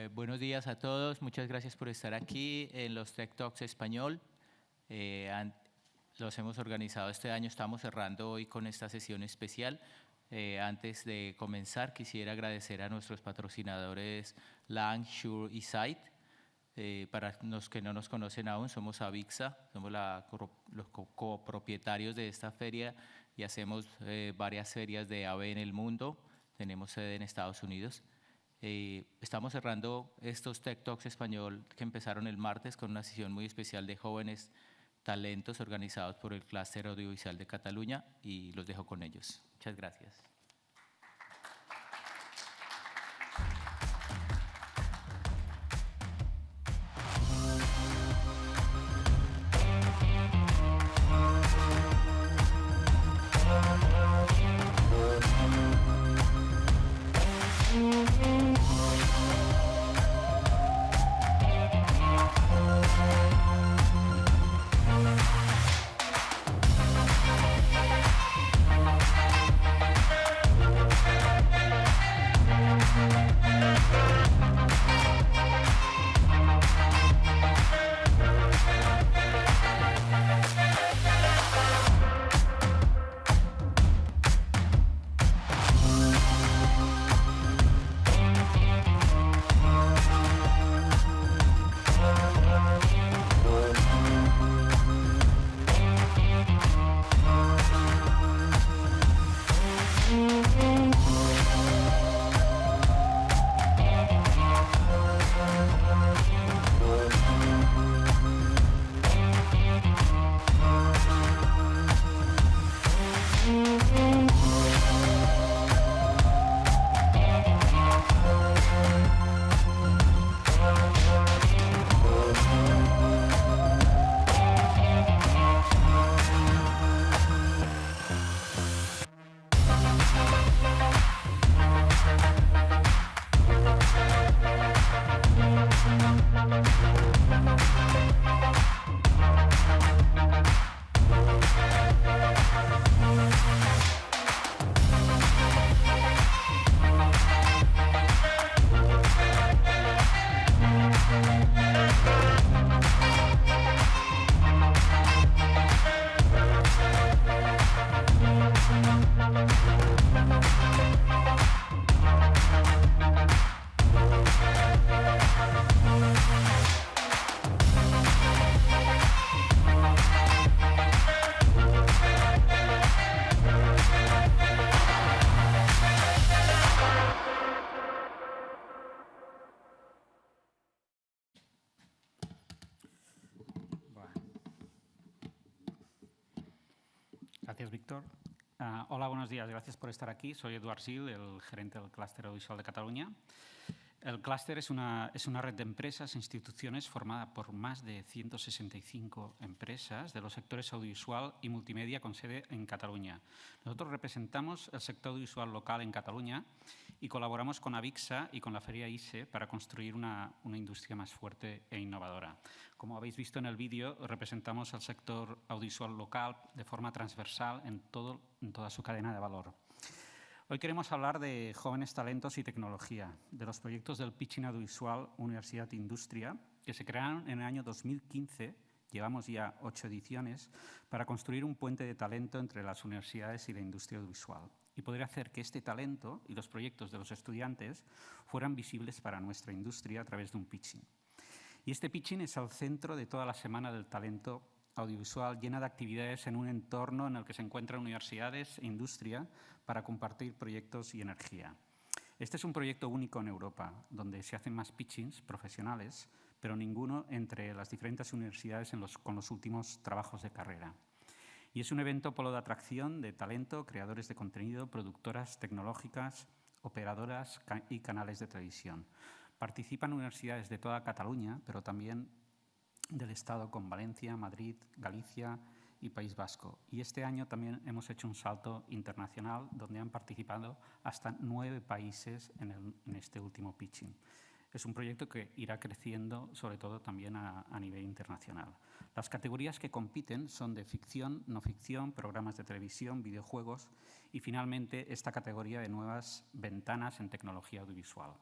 Buenos días a todos. Muchas gracias por estar aquí en los Tech Talks Español. Los hemos organizado este año. Estamos cerrando hoy con esta sesión especial. Antes de comenzar, quisiera agradecer a nuestros patrocinadores Lang, Shure y Sight. Para los que no nos conocen aún, somos Avixa, somos los copropietarios de esta feria y hacemos varias ferias de AV en el mundo. Tenemos sede en Estados Unidos. Estamos cerrando estos Tech Talks Español que empezaron el martes con una sesión muy especial de jóvenes talentos organizados por el Clúster Audiovisual de Cataluña y los dejo con ellos. Muchas gracias. Gracias, Víctor. Hola, buenos días. Gracias por estar aquí. Soy Eduard Gil, el gerente del Clúster Audiovisual de Cataluña. El clúster es una red de empresas e instituciones formada por más de 165 empresas de los sectores audiovisual y multimedia con sede en Cataluña. Nosotros representamos el sector audiovisual local en Cataluña y colaboramos con Avixa y con la Feria ISE para construir una industria más fuerte e innovadora. Como habéis visto en el vídeo, representamos al sector audiovisual local de forma transversal en toda su cadena de valor. Hoy queremos hablar de jóvenes talentos y tecnología, de los proyectos del Pitching Audiovisual Universidad Industria, que se crearon en el año 2015, llevamos ya 8 ediciones, para construir un puente de talento entre las universidades y la industria audiovisual y poder hacer que este talento y los proyectos de los estudiantes fueran visibles para nuestra industria a través de un pitching. Y este pitching es el centro de toda la Semana del Talento Audiovisual, llena de actividades en un entorno en el que se encuentran universidades e industria para compartir proyectos y energía. Este es un proyecto único en Europa, donde se hacen más pitchings profesionales, pero ninguno entre las diferentes universidades con los últimos trabajos de carrera. Y es un evento polo de atracción de talento, creadores de contenido, productoras tecnológicas, operadoras y canales de televisión. Participan universidades de toda Cataluña, pero también del Estado con Valencia, Madrid, Galicia y País Vasco. Y este año también hemos hecho un salto internacional donde han participado hasta 9 países en este último pitching. Es un proyecto que irá creciendo, sobre todo también a nivel internacional. Las categorías que compiten son de ficción, no ficción, programas de televisión, videojuegos y finalmente, finalmente, esta categoría de nuevas ventanas en tecnología audiovisual.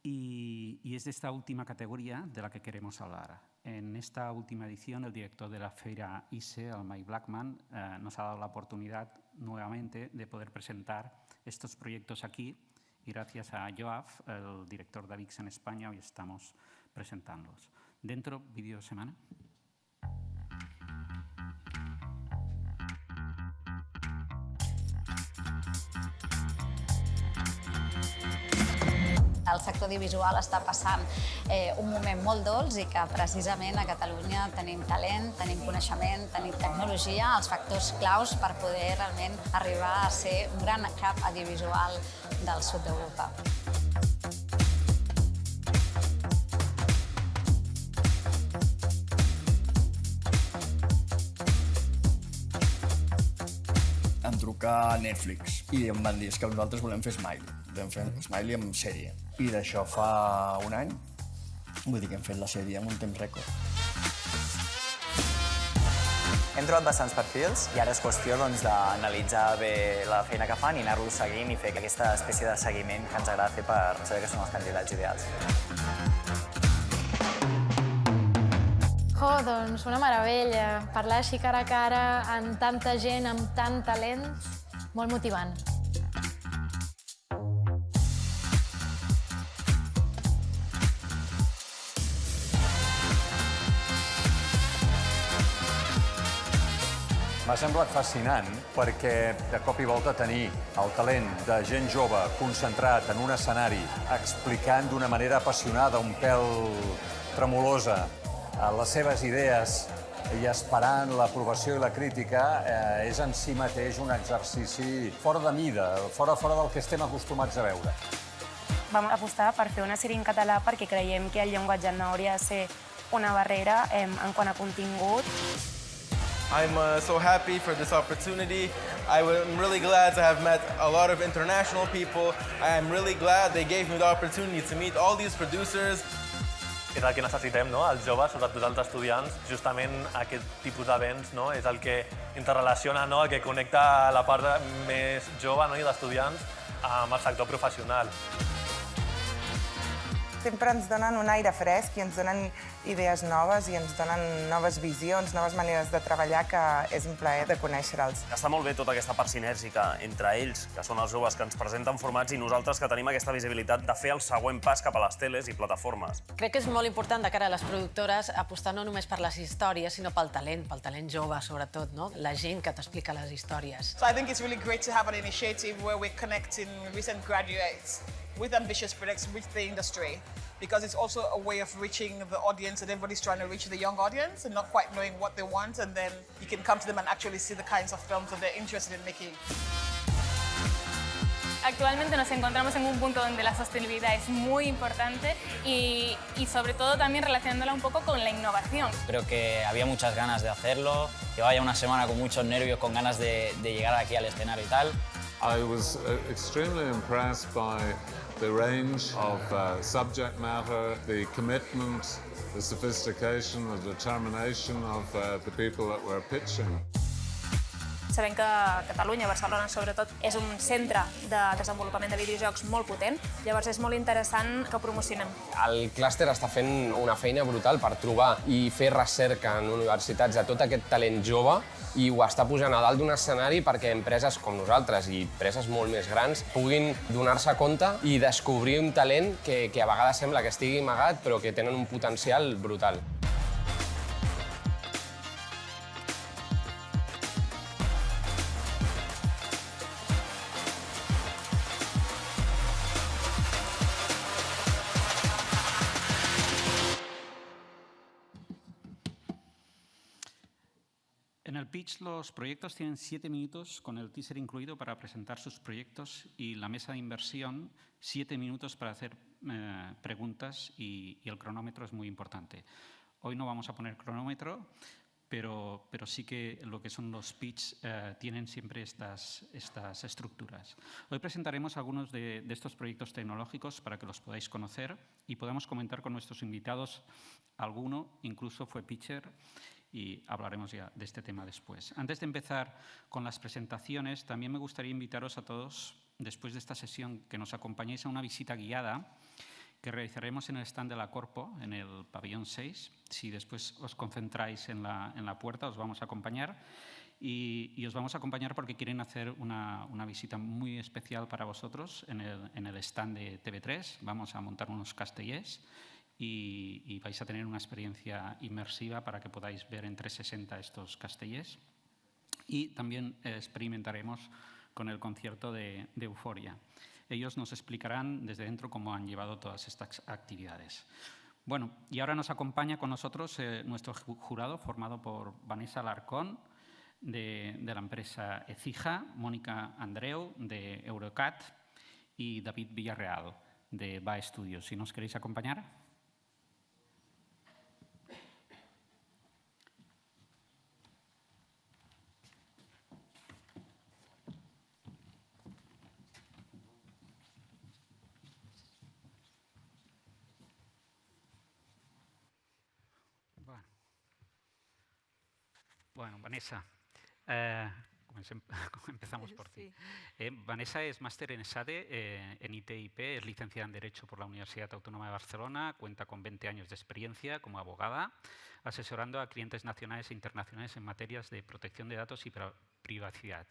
Y es de esta última categoría de la que queremos hablar. En esta última edición, el director de la feria ISE, el Mike Blackman, nos ha dado la oportunidad nuevamente de poder presentar estos proyectos aquí y gracias a Joaf, el director de AVIX en España, hoy estamos presentándolos. Dentro, vídeo semana. El sector audiovisual està passant un moment molt dolç i que precisament a Catalunya tenim talent, tenim coneixement, tenim tecnologia, els factors claus per poder realment arribar a ser un gran hub audiovisual del sud d'Europa. Em truca Netflix i em van dir que nosaltres volem fer Smiley. Volem fer Smiley en sèrie. I d'això fa un any. Vull dir que hem fet la sèrie en un temps rècord. Hem trobat bastants perfils i ara és qüestió d'analitzar bé la feina que fan i anar-los seguint i fer aquesta espècie de seguiment que ens agrada fer per saber que són els candidats ideals. Doncs una meravella. Parlar així cara a cara amb tanta gent, amb tant talent, molt motivant. M'ha semblat fascinant perquè de cop i volta tenir el talent de gent jove concentrat en un escenari explicant d'una manera apassionada, un pèl tremolosa, les seves idees i esperant l'aprovació i la crítica és en si mateix un exercici fora de mida, fora del que estem acostumats a veure. Vam apostar per fer una sèrie en català perquè creiem que el llenguatge no hauria de ser una barrera en quant a contingut. I'm so happy for this opportunity. I'm really glad to have met a lot of international people. I'm really glad they gave me the opportunity to meet all these producers. És el que necessitem, no? Els joves, sobretot els estudiants, justament aquest tipus d'events, no? És el que interrelaciona, no? El que connecta la part més jove, no? I d'estudiants amb el sector professional. Sempre ens donen un aire fresc i ens donen idees noves i ens donen noves visions, noves maneres de treballar, que és un plaer de conèixer-los. Està molt bé tota aquesta part sinèrgica entre ells, que són els joves que ens presenten formats, i nosaltres que tenim aquesta visibilitat de fer el següent pas cap a les teles i plataformes. Crec que és molt important de cara a les productores apostar no només per les històries, sinó pel talent jove, sobretot, no? La gent que t'explica les històries. So I think it's really great to have an initiative where we're connecting recent graduates with ambitious projects with the industry, because it's also a way of reaching the audience, and everybody's trying to reach the young audience and not quite knowing what they want, and then you can come to them and actually see the kinds of films that they're interested in making. Actualmente nos encontramos en un punto donde la sostenibilidad es muy importante y sobre todo también relacionándola un poco con la innovación. Creo que había muchas ganas de hacerlo, llevaba ya una semana con muchos nervios, con ganas de llegar aquí al escenario y tal. I was extremely impressed by the range of subject matter, the commitment, the sophistication, the determination of the people that were pitching. Sabem que Catalunya, Barcelona sobretot, és un centre de desenvolupament de videojocs molt potent, llavors és molt interessant que ho promocionem. El clúster està fent una feina brutal per trobar i fer recerca en universitats de tot aquest talent jove, i ho està pujant a dalt d'un escenari perquè empreses com nosaltres i empreses molt més grans puguin donar-se compte i descobrir un talent que a vegades sembla que estigui amagat però que tenen un potencial brutal. En el pitch, los proyectos tienen 7 minutos con el teaser incluido para presentar sus proyectos y la mesa de inversión 7 minutos para hacer preguntas y el cronómetro es muy importante. Hoy no vamos a poner cronómetro, pero sí que lo que son los pitch tienen siempre estas estructuras. Hoy presentaremos algunos de estos proyectos tecnológicos para que los podáis conocer y podamos comentar con nuestros invitados. Alguno incluso fue pitcher y hablaremos ya de este tema después. Antes de empezar con las presentaciones, también me gustaría invitaros a todos, después de esta sesión, que nos acompañéis a una visita guiada que realizaremos en el stand de la Corpo, en el pabellón 6. Si después os concentráis en la puerta, os vamos a acompañar. Y os vamos a acompañar porque quieren hacer una visita muy especial para vosotros en el stand de TV3. Vamos a montar unos castellers y vais a tener una experiencia inmersiva para que podáis ver en 360 estos castellers. Y también experimentaremos con el concierto de Euforia. Ellos nos explicarán desde dentro cómo han llevado todas estas actividades. Bueno, y ahora nos acompaña con nosotros nuestro jurado formado por Vanessa Alarcón, de la empresa Ecija, Mónica Andreu, de Eurocat, y David Villarreal, de BA Studios. Si nos queréis acompañar. Bueno, Vanessa. Empezamos por ti. Vanessa es máster en ESADE, en ITIP, es licenciada en Derecho por la Universidad Autónoma de Barcelona, cuenta con 20 años de experiencia como abogada, asesorando a clientes nacionales e internacionales en materias de protección de datos y privacidad,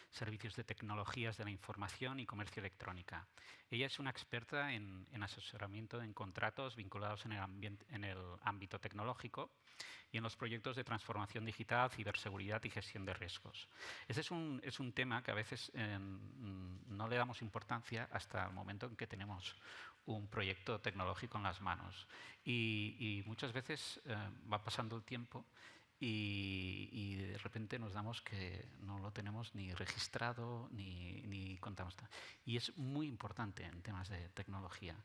servicios de tecnologías de la información y comercio electrónica. Ella es una experta en asesoramiento en contratos vinculados en el ámbito tecnológico y en los proyectos de transformación digital, ciberseguridad y gestión de riesgos. Este es un tema que a veces no le damos importancia hasta el momento en que tenemos un proyecto tecnológico en las manos. Y muchas veces va pasando el tiempo y de repente nos damos que no lo tenemos ni registrado ni contamos. Y es muy importante en temas de tecnología.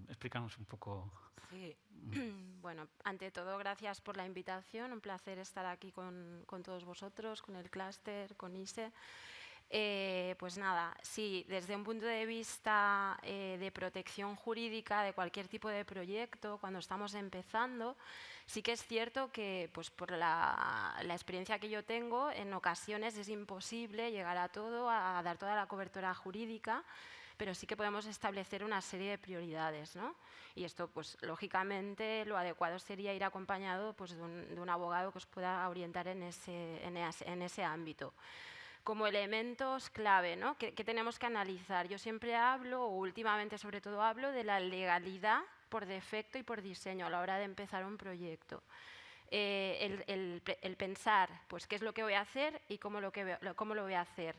Explícanos un poco. Sí. Bueno, ante todo, gracias por la invitación. Un placer estar aquí con todos vosotros, con el clúster, con ISE. Pues nada, sí, desde un punto de vista de protección jurídica de cualquier tipo de proyecto, cuando estamos empezando, sí que es cierto que pues por la experiencia que yo tengo, en ocasiones es imposible llegar a todo, a dar toda la cobertura jurídica, pero sí que podemos establecer una serie de prioridades, ¿no? Y esto, pues lógicamente, lo adecuado sería ir acompañado pues, de un abogado que os pueda orientar en ese ámbito. Como elementos clave, ¿no? ¿Qué tenemos que analizar? Yo siempre hablo, o últimamente sobre todo hablo, de la legalidad por defecto y por diseño a la hora de empezar un proyecto. El pensar, pues, qué es lo que voy a hacer y cómo lo voy a hacer.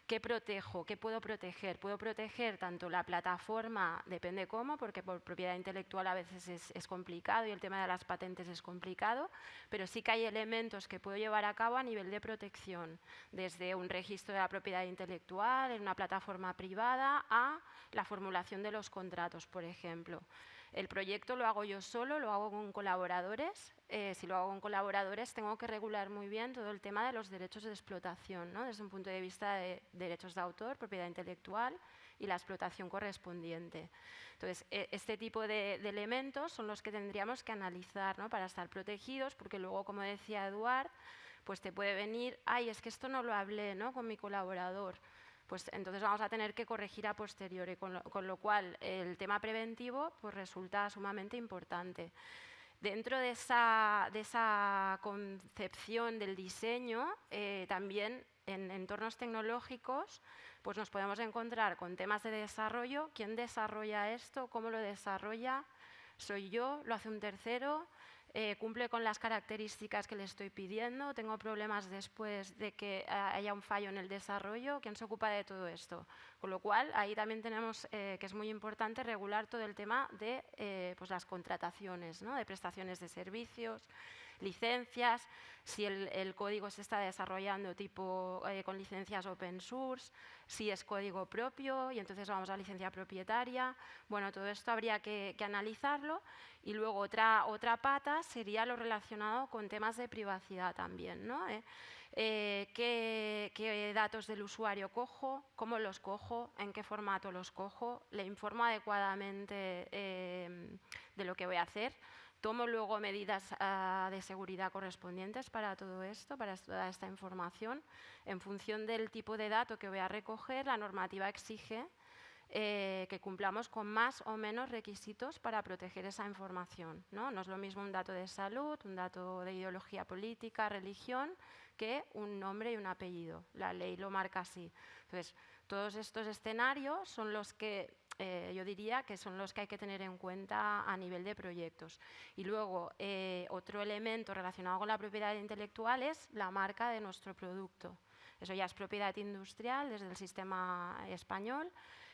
¿Qué protejo? ¿Qué puedo proteger? Puedo proteger tanto la plataforma, depende cómo, porque por propiedad intelectual a veces es complicado y el tema de las patentes es complicado, pero sí que hay elementos que puedo llevar a cabo a nivel de protección, desde un registro de la propiedad intelectual en una plataforma privada a la formulación de los contratos, por ejemplo. El proyecto lo hago yo solo, lo hago con colaboradores. Si lo hago con colaboradores, tengo que regular muy bien todo el tema de los derechos de explotación, ¿no? Desde un punto de vista de derechos de autor, propiedad intelectual y la explotación correspondiente. Entonces, este tipo de elementos son los que tendríamos que analizar, ¿no? Para estar protegidos, porque luego, como decía Eduard, pues te puede venir, ay, es que esto no lo hablé, ¿no? Con mi colaborador. Pues entonces vamos a tener que corregir a posteriori, con lo cual el tema preventivo pues resulta sumamente importante. Dentro de esa concepción del diseño, también en entornos tecnológicos pues nos podemos encontrar con temas de desarrollo. ¿Quién desarrolla esto? ¿Cómo lo desarrolla? ¿Soy yo? ¿Lo hace un tercero? ¿Cumple con las características que le estoy pidiendo? ¿Tengo problemas después de que haya un fallo en el desarrollo? ¿Quién se ocupa de todo esto? Con lo cual, ahí también tenemos que es muy importante regular todo el tema de pues las contrataciones, ¿no? De prestaciones de servicios, licencias, si el código se está desarrollando tipo con licencias open source, si es código propio y entonces vamos a licencia propietaria. Bueno, todo esto habría que analizarlo. Y luego otra pata sería lo relacionado con temas de privacidad también, ¿no? ¿Qué datos del usuario cojo? ¿Cómo los cojo? ¿En qué formato los cojo? ¿Le informo adecuadamente de lo que voy a hacer? ¿Tomo luego medidas de seguridad correspondientes para todo esto, para toda esta información? En función del tipo de dato que voy a recoger, la normativa exige que cumplamos con más o menos requisitos para proteger esa información, ¿no? No es lo mismo un dato de salud, un dato de ideología política, religión, que un nombre y un apellido. La ley lo marca así. Entonces, todos estos escenarios son los que yo diría que son los que hay que tener en cuenta a nivel de proyectos. Y luego, otro elemento relacionado con la propiedad intelectual es la marca de nuestro producto. Eso ya es propiedad industrial desde el sistema español,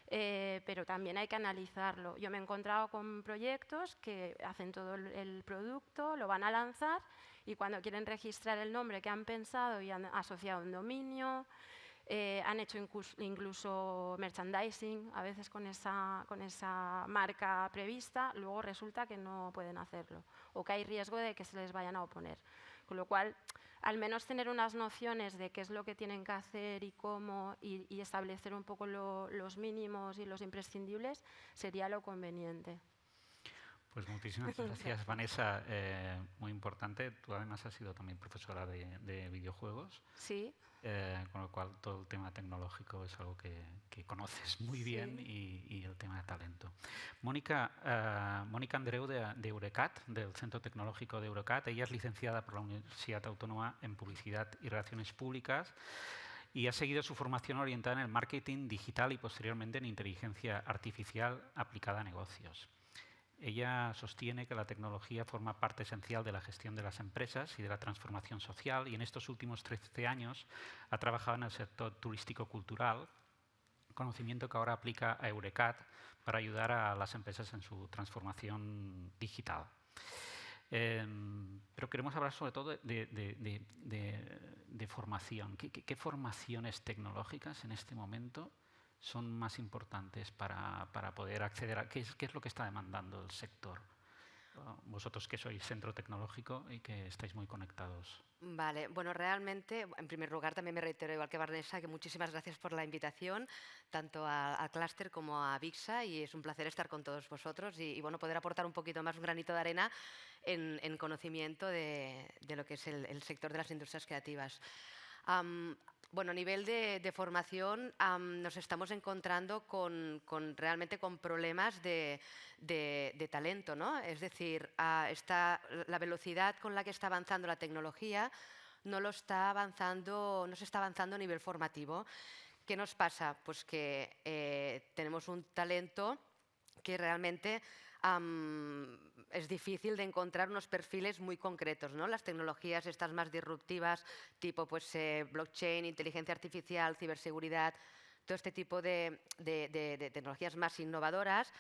pero también hay que analizarlo. Yo me he encontrado con proyectos que hacen todo el producto, lo van a lanzar y cuando quieren registrar el nombre que han pensado y han asociado un dominio, han hecho incluso merchandising, a veces con esa marca prevista, luego resulta que no pueden hacerlo o que hay riesgo de que se les vayan a oponer. Con lo cual, al menos tener unas nociones de qué es lo que tienen que hacer y cómo y establecer un poco los mínimos y los imprescindibles sería lo conveniente. Pues muchísimas gracias, Vanessa. Muy importante. Tú además has sido también profesora de videojuegos. Sí. Con lo cual todo el tema tecnológico es algo que conoces muy bien y el tema de talento. Mónica Andreu de Eurecat, del Centro Tecnológico de Eurecat. Ella es licenciada por la Universidad Autónoma en Publicidad y Relaciones Públicas y ha seguido su formación orientada en el marketing digital y posteriormente en inteligencia artificial aplicada a negocios. Ella sostiene que la tecnología forma parte esencial de la gestión de las empresas y de la transformación social y en estos últimos 13 años ha trabajado en el sector turístico-cultural, conocimiento que ahora aplica a Eurecat para ayudar a las empresas en su transformación digital. Pero queremos hablar sobre todo de formación. ¿Qué formaciones tecnológicas en este momento son más importantes para poder acceder a qué es lo que está demandando el sector? Vosotros que sois centro tecnológico y que estáis muy conectados. Vale, bueno, realmente, en primer lugar, también me reitero, igual que Vanessa, que muchísimas gracias por la invitación, tanto al Clúster como a Avixa, y es un placer estar con todos vosotros y bueno, poder aportar un poquito más, un granito de arena en conocimiento de lo que es el sector de las industrias creativas. Bueno, a nivel de formación nos estamos encontrando realmente con problemas de talento, ¿no? Es decir, la velocidad con la que está avanzando la tecnología no se está avanzando a nivel formativo. ¿Qué nos pasa? Pues que tenemos un talento que realmente es difícil de encontrar unos perfiles muy concretos, ¿no? Las tecnologías estas más disruptivas, tipo pues, blockchain, inteligencia artificial, ciberseguridad, todo este tipo de tecnologías más innovadoras,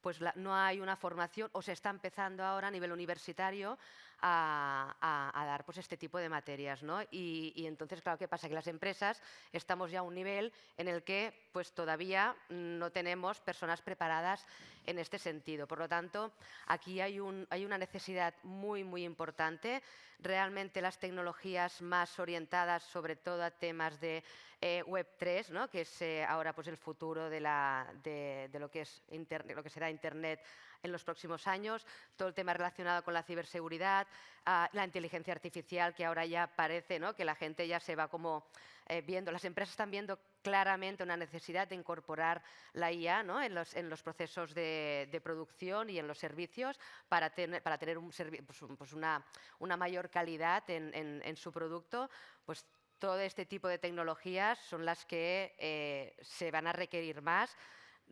pues no hay una formación, o se está empezando ahora a nivel universitario a dar pues, este tipo de materias, ¿no? Y entonces, claro, ¿qué pasa? Que las empresas estamos ya a un nivel en el que pues, todavía no tenemos personas preparadas en este sentido. Por lo tanto, aquí hay una necesidad muy, muy importante. Realmente las tecnologías más orientadas sobre todo a temas de Web3, ¿no? Que es ahora pues, el futuro de lo que será Internet en los próximos años, todo el tema relacionado con la ciberseguridad, la inteligencia artificial, que ahora ya parece, ¿no? Que la gente ya se va como viendo, las empresas están viendo claramente una necesidad de incorporar la IA, ¿no? en los procesos de producción y en los servicios para tener una mayor calidad en su producto. Pues todo este tipo de tecnologías son las que se van a requerir más.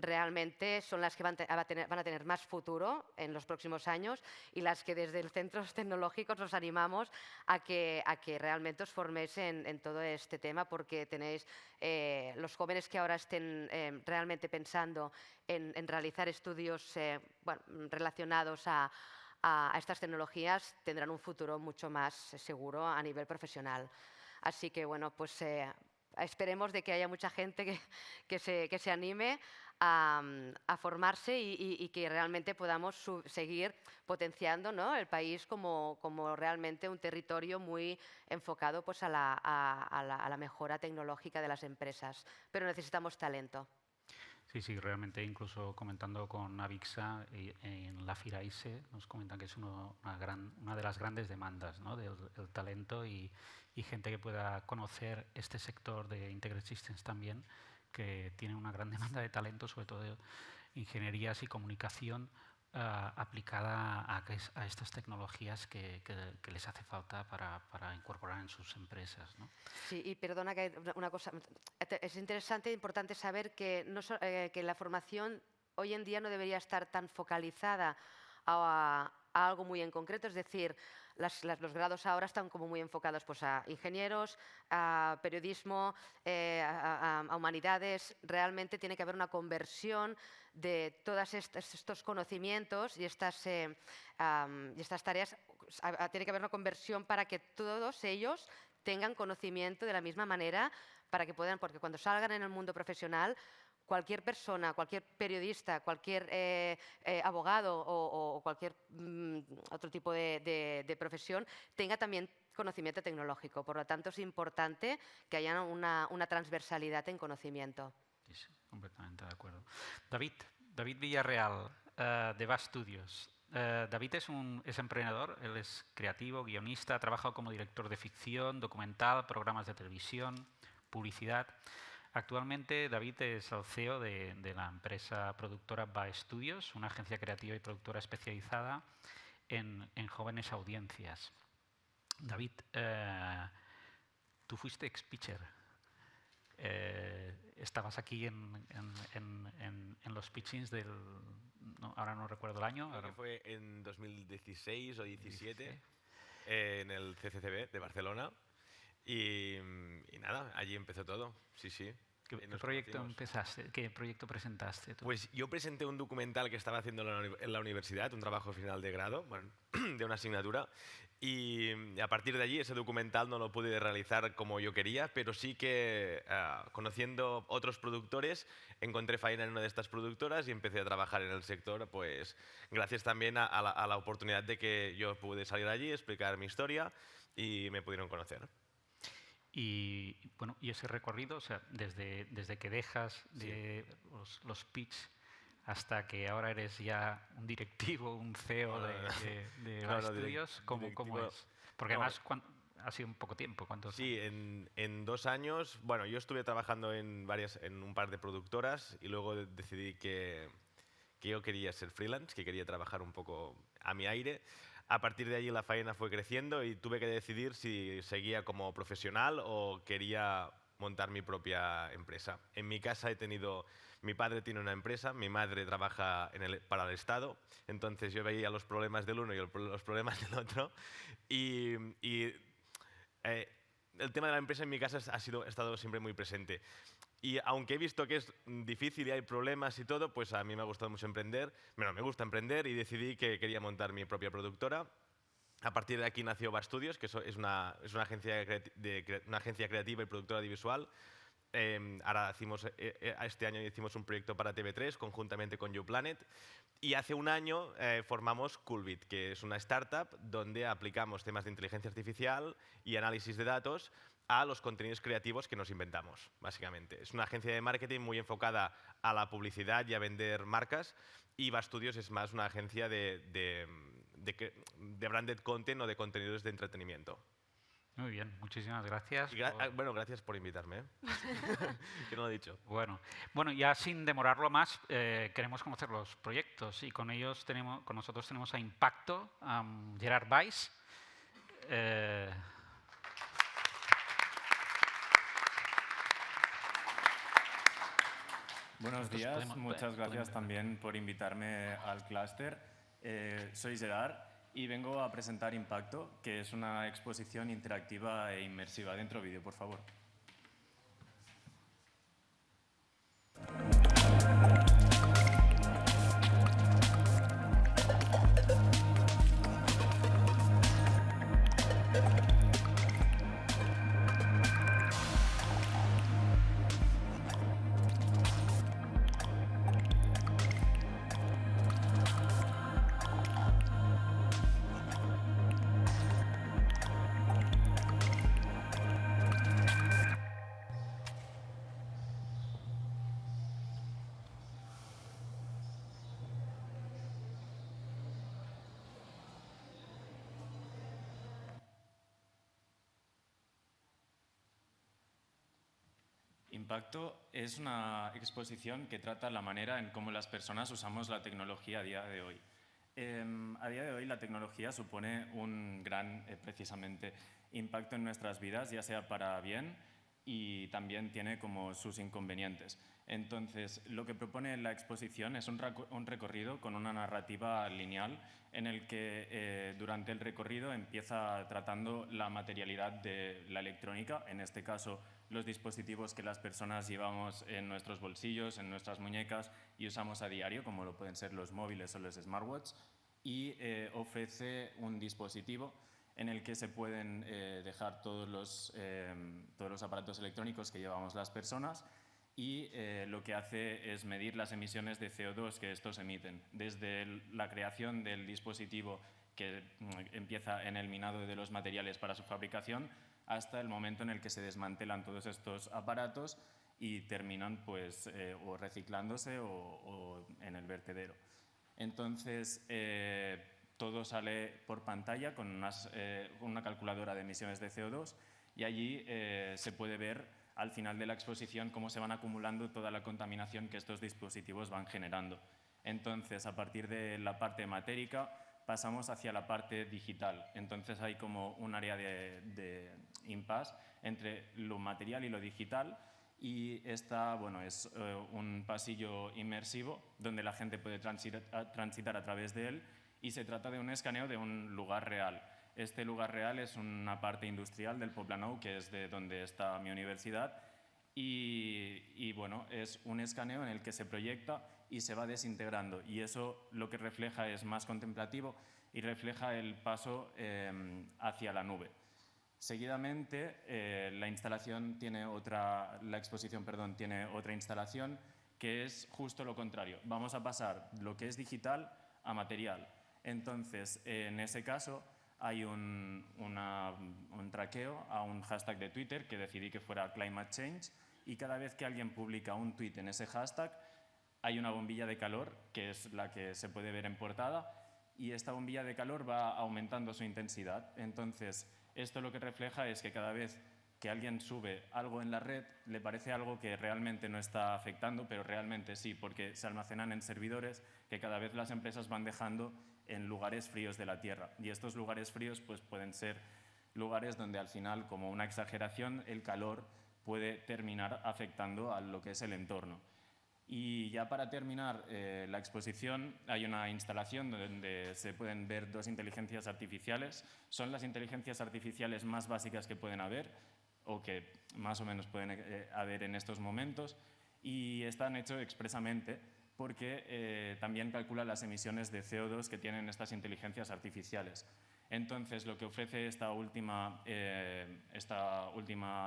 Realmente son las que van a tener más futuro en los próximos años y las que desde el Centros Tecnológicos os animamos a que realmente os forméis en todo este tema, porque tenéis los jóvenes que ahora estén realmente pensando en realizar estudios relacionados a estas tecnologías tendrán un futuro mucho más seguro a nivel profesional. Así que, bueno, pues esperemos de que haya mucha gente que se anime a formarse y que realmente podamos seguir potenciando, ¿no? el país como realmente un territorio muy enfocado pues, a la mejora tecnológica de las empresas. Pero necesitamos talento. Sí, realmente incluso comentando con Avixa en la FIRAISE nos comentan que es una de las grandes demandas, ¿no? del talento y gente que pueda conocer este sector de Integrated Systems también, que tiene una gran demanda de talento, sobre todo de ingenierías y comunicación aplicada a estas tecnologías que les hace falta para incorporar en sus empresas, ¿no? Sí, y perdona que una cosa, es interesante e importante saber que, que la formación hoy en día no debería estar tan focalizada a algo muy en concreto, es decir, los grados ahora están como muy enfocados pues, a ingenieros, a periodismo, a humanidades. Realmente tiene que haber una conversión de todos estos conocimientos y estas tareas. Tiene que haber una conversión para que todos ellos tengan conocimiento de la misma manera, para que puedan, porque cuando salgan en el mundo profesional, cualquier persona, cualquier periodista, cualquier abogado o cualquier otro tipo de profesión tenga también conocimiento tecnológico. Por lo tanto, es importante que haya una transversalidad en conocimiento. Sí, completamente de acuerdo. David Villarreal, de VA Studios. David es emprendedor, él es creativo, guionista, ha trabajado como director de ficción, documental, programas de televisión, publicidad. Actualmente David es el CEO de la empresa productora VA Studios, una agencia creativa y productora especializada en jóvenes audiencias. David, tú fuiste ex-pitcher. Estabas aquí en los pitchings del... No, ahora no recuerdo el año. Creo que fue en 2016 o 2017 en el CCCB de Barcelona. Y nada, allí empezó todo, sí, sí. ¿Qué proyecto empezaste? ¿Qué proyecto presentaste tú? Pues yo presenté un documental que estaba haciendo en la universidad, un trabajo final de grado, bueno, de una asignatura, y a partir de allí ese documental no lo pude realizar como yo quería, pero sí que conociendo otros productores encontré faena en una de estas productoras y empecé a trabajar en el sector, pues gracias también a la oportunidad de que yo pude salir allí, explicar mi historia y me pudieron conocer. Y bueno, y ese recorrido, o sea, desde que dejas los pitch hasta que ahora eres ya un directivo, un CEO de VA Studios, ¿cómo es? Porque además ha sido un poco tiempo. Sí, en 2 años, bueno, yo estuve trabajando en un par de productoras y luego decidí que yo quería ser freelance, que quería trabajar un poco a mi aire. A partir de allí la faena fue creciendo y tuve que decidir si seguía como profesional o quería montar mi propia empresa. En mi casa mi padre tiene una empresa, mi madre trabaja para el Estado, entonces yo veía los problemas del uno y los problemas del otro. Y el tema de la empresa en mi casa ha estado siempre muy presente. Y aunque he visto que es difícil y hay problemas y todo, pues a mí me ha gustado mucho emprender. Bueno, me gusta emprender y decidí que quería montar mi propia productora. A partir de aquí nació VA Studios, que es una agencia creativa y productora audiovisual. Ahora este año hicimos un proyecto para TV3 conjuntamente con YouPlanet. Y hace un año formamos Coolbit, que es una startup donde aplicamos temas de inteligencia artificial y análisis de datos a los contenidos creativos que nos inventamos, básicamente. Es una agencia de marketing muy enfocada a la publicidad y a vender marcas, y VA Studios es más una agencia de branded content o de contenidos de entretenimiento. Muy bien, muchísimas gracias. Bueno, gracias por invitarme, que no lo he dicho. Bueno, ya sin demorarlo más, queremos conocer los proyectos y con nosotros tenemos a Impacto, a Gerard Weiss. Buenos días, muchas gracias también por invitarme al clúster. Soy Gerard y vengo a presentar Impacto, que es una exposición interactiva e inmersiva. Dentro vídeo, por favor. Impacto es una exposición que trata la manera en cómo las personas usamos la tecnología a día de hoy. A día de hoy la tecnología supone un gran, precisamente, impacto en nuestras vidas, ya sea para bien y también tiene como sus inconvenientes. Entonces, lo que propone la exposición es un recorrido con una narrativa lineal en el que durante el recorrido empieza tratando la materialidad de la electrónica, en este caso los dispositivos que las personas llevamos en nuestros bolsillos, en nuestras muñecas y usamos a diario, como lo pueden ser los móviles o los smartwatches, y ofrece un dispositivo en el que se pueden dejar todos los aparatos electrónicos que llevamos las personas y lo que hace es medir las emisiones de CO2 que estos emiten, desde la creación del dispositivo que empieza en el minado de los materiales para su fabricación hasta el momento en el que se desmantelan todos estos aparatos y terminan pues, o reciclándose o en el vertedero. Entonces, todo sale por pantalla con una calculadora de emisiones de CO2 y allí se puede ver al final de la exposición cómo se van acumulando toda la contaminación que estos dispositivos van generando. Entonces, a partir de la parte matérica, pasamos hacia la parte digital. Entonces, hay como un área de impasse entre lo material y lo digital y esta, bueno, es un pasillo inmersivo donde la gente puede transitar a través de él y se trata de un escaneo de un lugar real. Este lugar real es una parte industrial del Poblenou, que es de donde está mi universidad, y bueno, es un escaneo en el que se proyecta y se va desintegrando, y eso lo que refleja es más contemplativo y refleja el paso hacia la nube. Seguidamente, la exposición tiene otra instalación que es justo lo contrario. Vamos a pasar lo que es digital a material. Entonces, en ese caso, hay un traqueo a un hashtag de Twitter que decidí que fuera Climate Change y cada vez que alguien publica un tweet en ese hashtag hay una bombilla de calor que es la que se puede ver en portada y esta bombilla de calor va aumentando su intensidad. Entonces, esto lo que refleja es que cada vez que alguien sube algo en la red le parece algo que realmente no está afectando, pero realmente sí, porque se almacenan en servidores que cada vez las empresas van dejando en lugares fríos de la Tierra. Y estos lugares fríos pues, pueden ser lugares donde al final, como una exageración, el calor puede terminar afectando a lo que es el entorno. Y ya para terminar la exposición hay una instalación donde se pueden ver dos inteligencias artificiales. Son las inteligencias artificiales más básicas que pueden haber o que más o menos pueden haber en estos momentos y están hechos expresamente porque también calcula las emisiones de CO2 que tienen estas inteligencias artificiales. Entonces, lo que ofrece esta última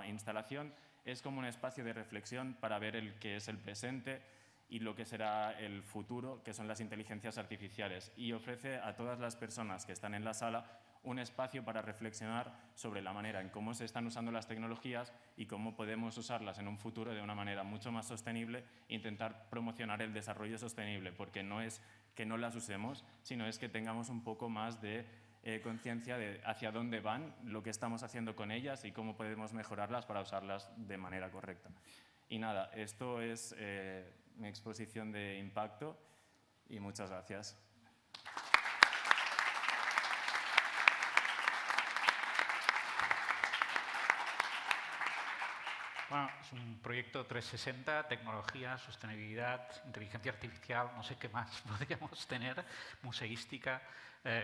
instalación es como un espacio de reflexión para ver el que es el presente y lo que será el futuro, que son las inteligencias artificiales, y ofrece a todas las personas que están en la sala un espacio para reflexionar sobre la manera en cómo se están usando las tecnologías y cómo podemos usarlas en un futuro de una manera mucho más sostenible e intentar promocionar el desarrollo sostenible, porque no es que no las usemos, sino es que tengamos un poco más de conciencia de hacia dónde van, lo que estamos haciendo con ellas y cómo podemos mejorarlas para usarlas de manera correcta. Y nada, esto es mi exposición de impacto y muchas gracias. Bueno, es un proyecto 360, tecnología, sostenibilidad, inteligencia artificial, no sé qué más podríamos tener, museística,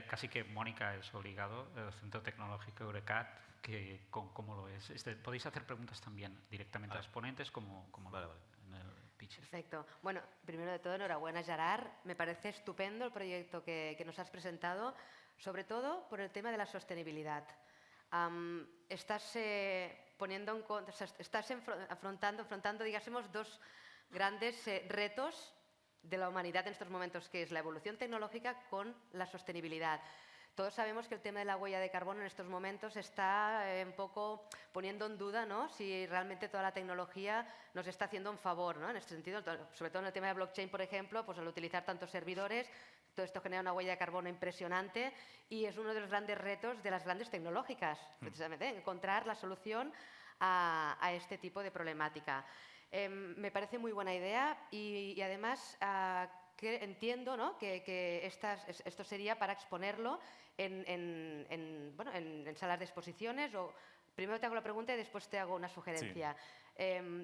casi que Mónica es obligado, el Centro Tecnológico Eurecat, que ¿cómo lo es? Podéis hacer preguntas también directamente a los ponentes, como en el pitch. Perfecto. Bueno, primero de todo, enhorabuena, Gerard. Me parece estupendo el proyecto que nos has presentado, sobre todo por el tema de la sostenibilidad. Estás afrontando, digamos, dos grandes retos de la humanidad en estos momentos, que es la evolución tecnológica con la sostenibilidad. Todos sabemos que el tema de la huella de carbono en estos momentos está un poco poniendo en duda, ¿no?, si realmente toda la tecnología nos está haciendo un favor, ¿no?, en este sentido, sobre todo en el tema de blockchain, por ejemplo, pues al utilizar tantos servidores, todo esto genera una huella de carbono impresionante y es uno de los grandes retos de las grandes tecnológicas, precisamente, encontrar la solución a este tipo de problemática. Me parece muy buena idea y además entiendo, ¿no?, que esto sería para exponerlo en salas de exposiciones. Primero te hago la pregunta y después te hago una sugerencia.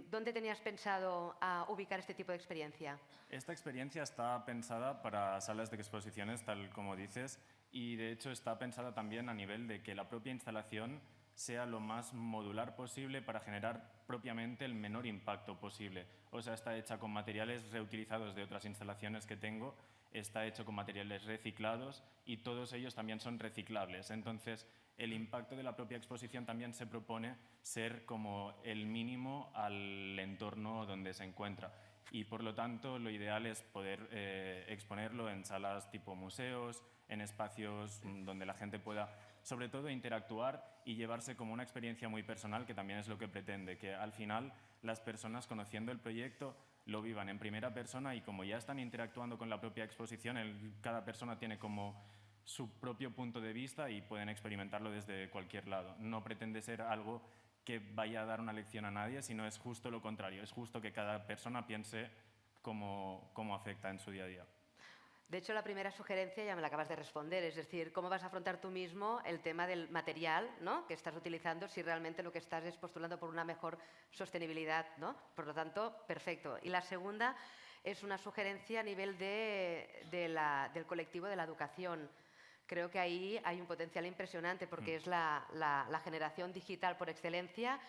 ¿Dónde tenías pensado ubicar este tipo de experiencia? Esta experiencia está pensada para salas de exposiciones, tal como dices, y de hecho está pensada también a nivel de que la propia instalación sea lo más modular posible para generar propiamente el menor impacto posible. O sea, está hecha con materiales reutilizados de otras instalaciones que tengo, está hecho con materiales reciclados y todos ellos también son reciclables. Entonces, el impacto de la propia exposición también se propone ser como el mínimo al entorno donde se encuentra. Y por lo tanto, lo ideal es poder exponerlo en salas tipo museos, en espacios donde la gente pueda, sobre todo, interactuar y llevarse como una experiencia muy personal, que también es lo que pretende, que al final las personas, conociendo el proyecto, lo vivan en primera persona y como ya están interactuando con la propia exposición, cada persona tiene como su propio punto de vista y pueden experimentarlo desde cualquier lado. No pretende ser algo que vaya a dar una lección a nadie, sino es justo lo contrario, es justo que cada persona piense cómo afecta en su día a día. De hecho, la primera sugerencia ya me la acabas de responder, es decir, cómo vas a afrontar tú mismo el tema del material, ¿no?, que estás utilizando, si realmente lo que estás es postulando por una mejor sostenibilidad, ¿no? Por lo tanto, perfecto. Y la segunda es una sugerencia a nivel del colectivo de la educación. Creo que ahí hay un potencial impresionante porque es la generación digital por excelencia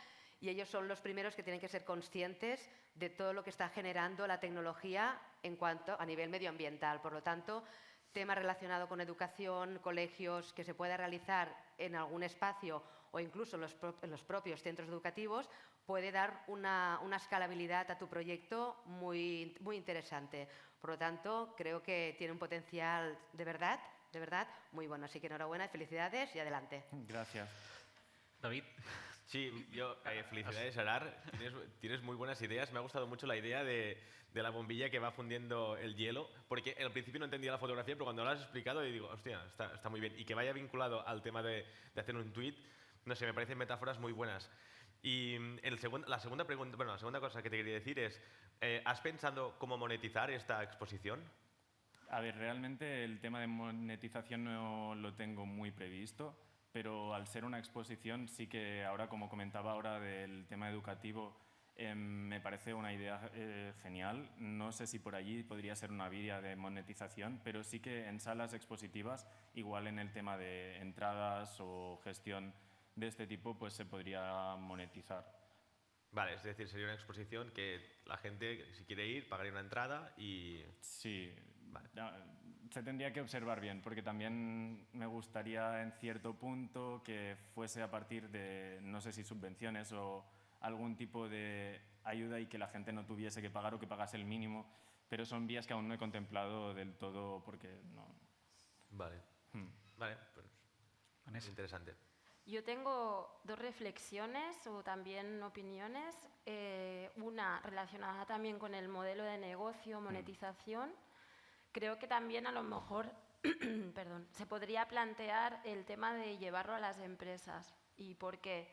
y ellos son los primeros que tienen que ser conscientes de todo lo que está generando la tecnología en cuanto a nivel medioambiental. Por lo tanto, tema relacionado con educación, colegios, que se pueda realizar en algún espacio o incluso en los propios centros educativos, puede dar una escalabilidad a tu proyecto muy, muy interesante. Por lo tanto, creo que tiene un potencial de verdad, muy bueno. Así que enhorabuena, felicidades y adelante. Gracias. David. Sí, felicidades, Arar. Tienes muy buenas ideas. Me ha gustado mucho la idea de la bombilla que va fundiendo el hielo, porque al principio no entendía la fotografía, pero cuando lo has explicado digo, hostia, está muy bien. Y que vaya vinculado al tema de hacer un tweet, no sé, me parecen metáforas muy buenas. Y la segunda cosa que te quería decir es, ¿has pensado cómo monetizar esta exposición? A ver, realmente el tema de monetización no lo tengo muy previsto, pero al ser una exposición sí que ahora, como comentaba ahora del tema educativo, me parece una idea genial. No sé si por allí podría ser una vía de monetización, pero sí que en salas expositivas, igual en el tema de entradas o gestión de este tipo, pues se podría monetizar. Vale, es decir, sería una exposición que la gente, si quiere ir, pagaría una entrada y... Sí, vale. Se tendría que observar bien, porque también me gustaría en cierto punto que fuese a partir de, no sé si subvenciones o algún tipo de ayuda y que la gente no tuviese que pagar o que pagase el mínimo, pero son vías que aún no he contemplado del todo porque no... Vale, vale, pues es interesante. Yo tengo dos reflexiones o también opiniones, una relacionada también con el modelo de negocio, monetización. Creo que también a lo mejor se podría plantear el tema de llevarlo a las empresas. ¿Y por qué?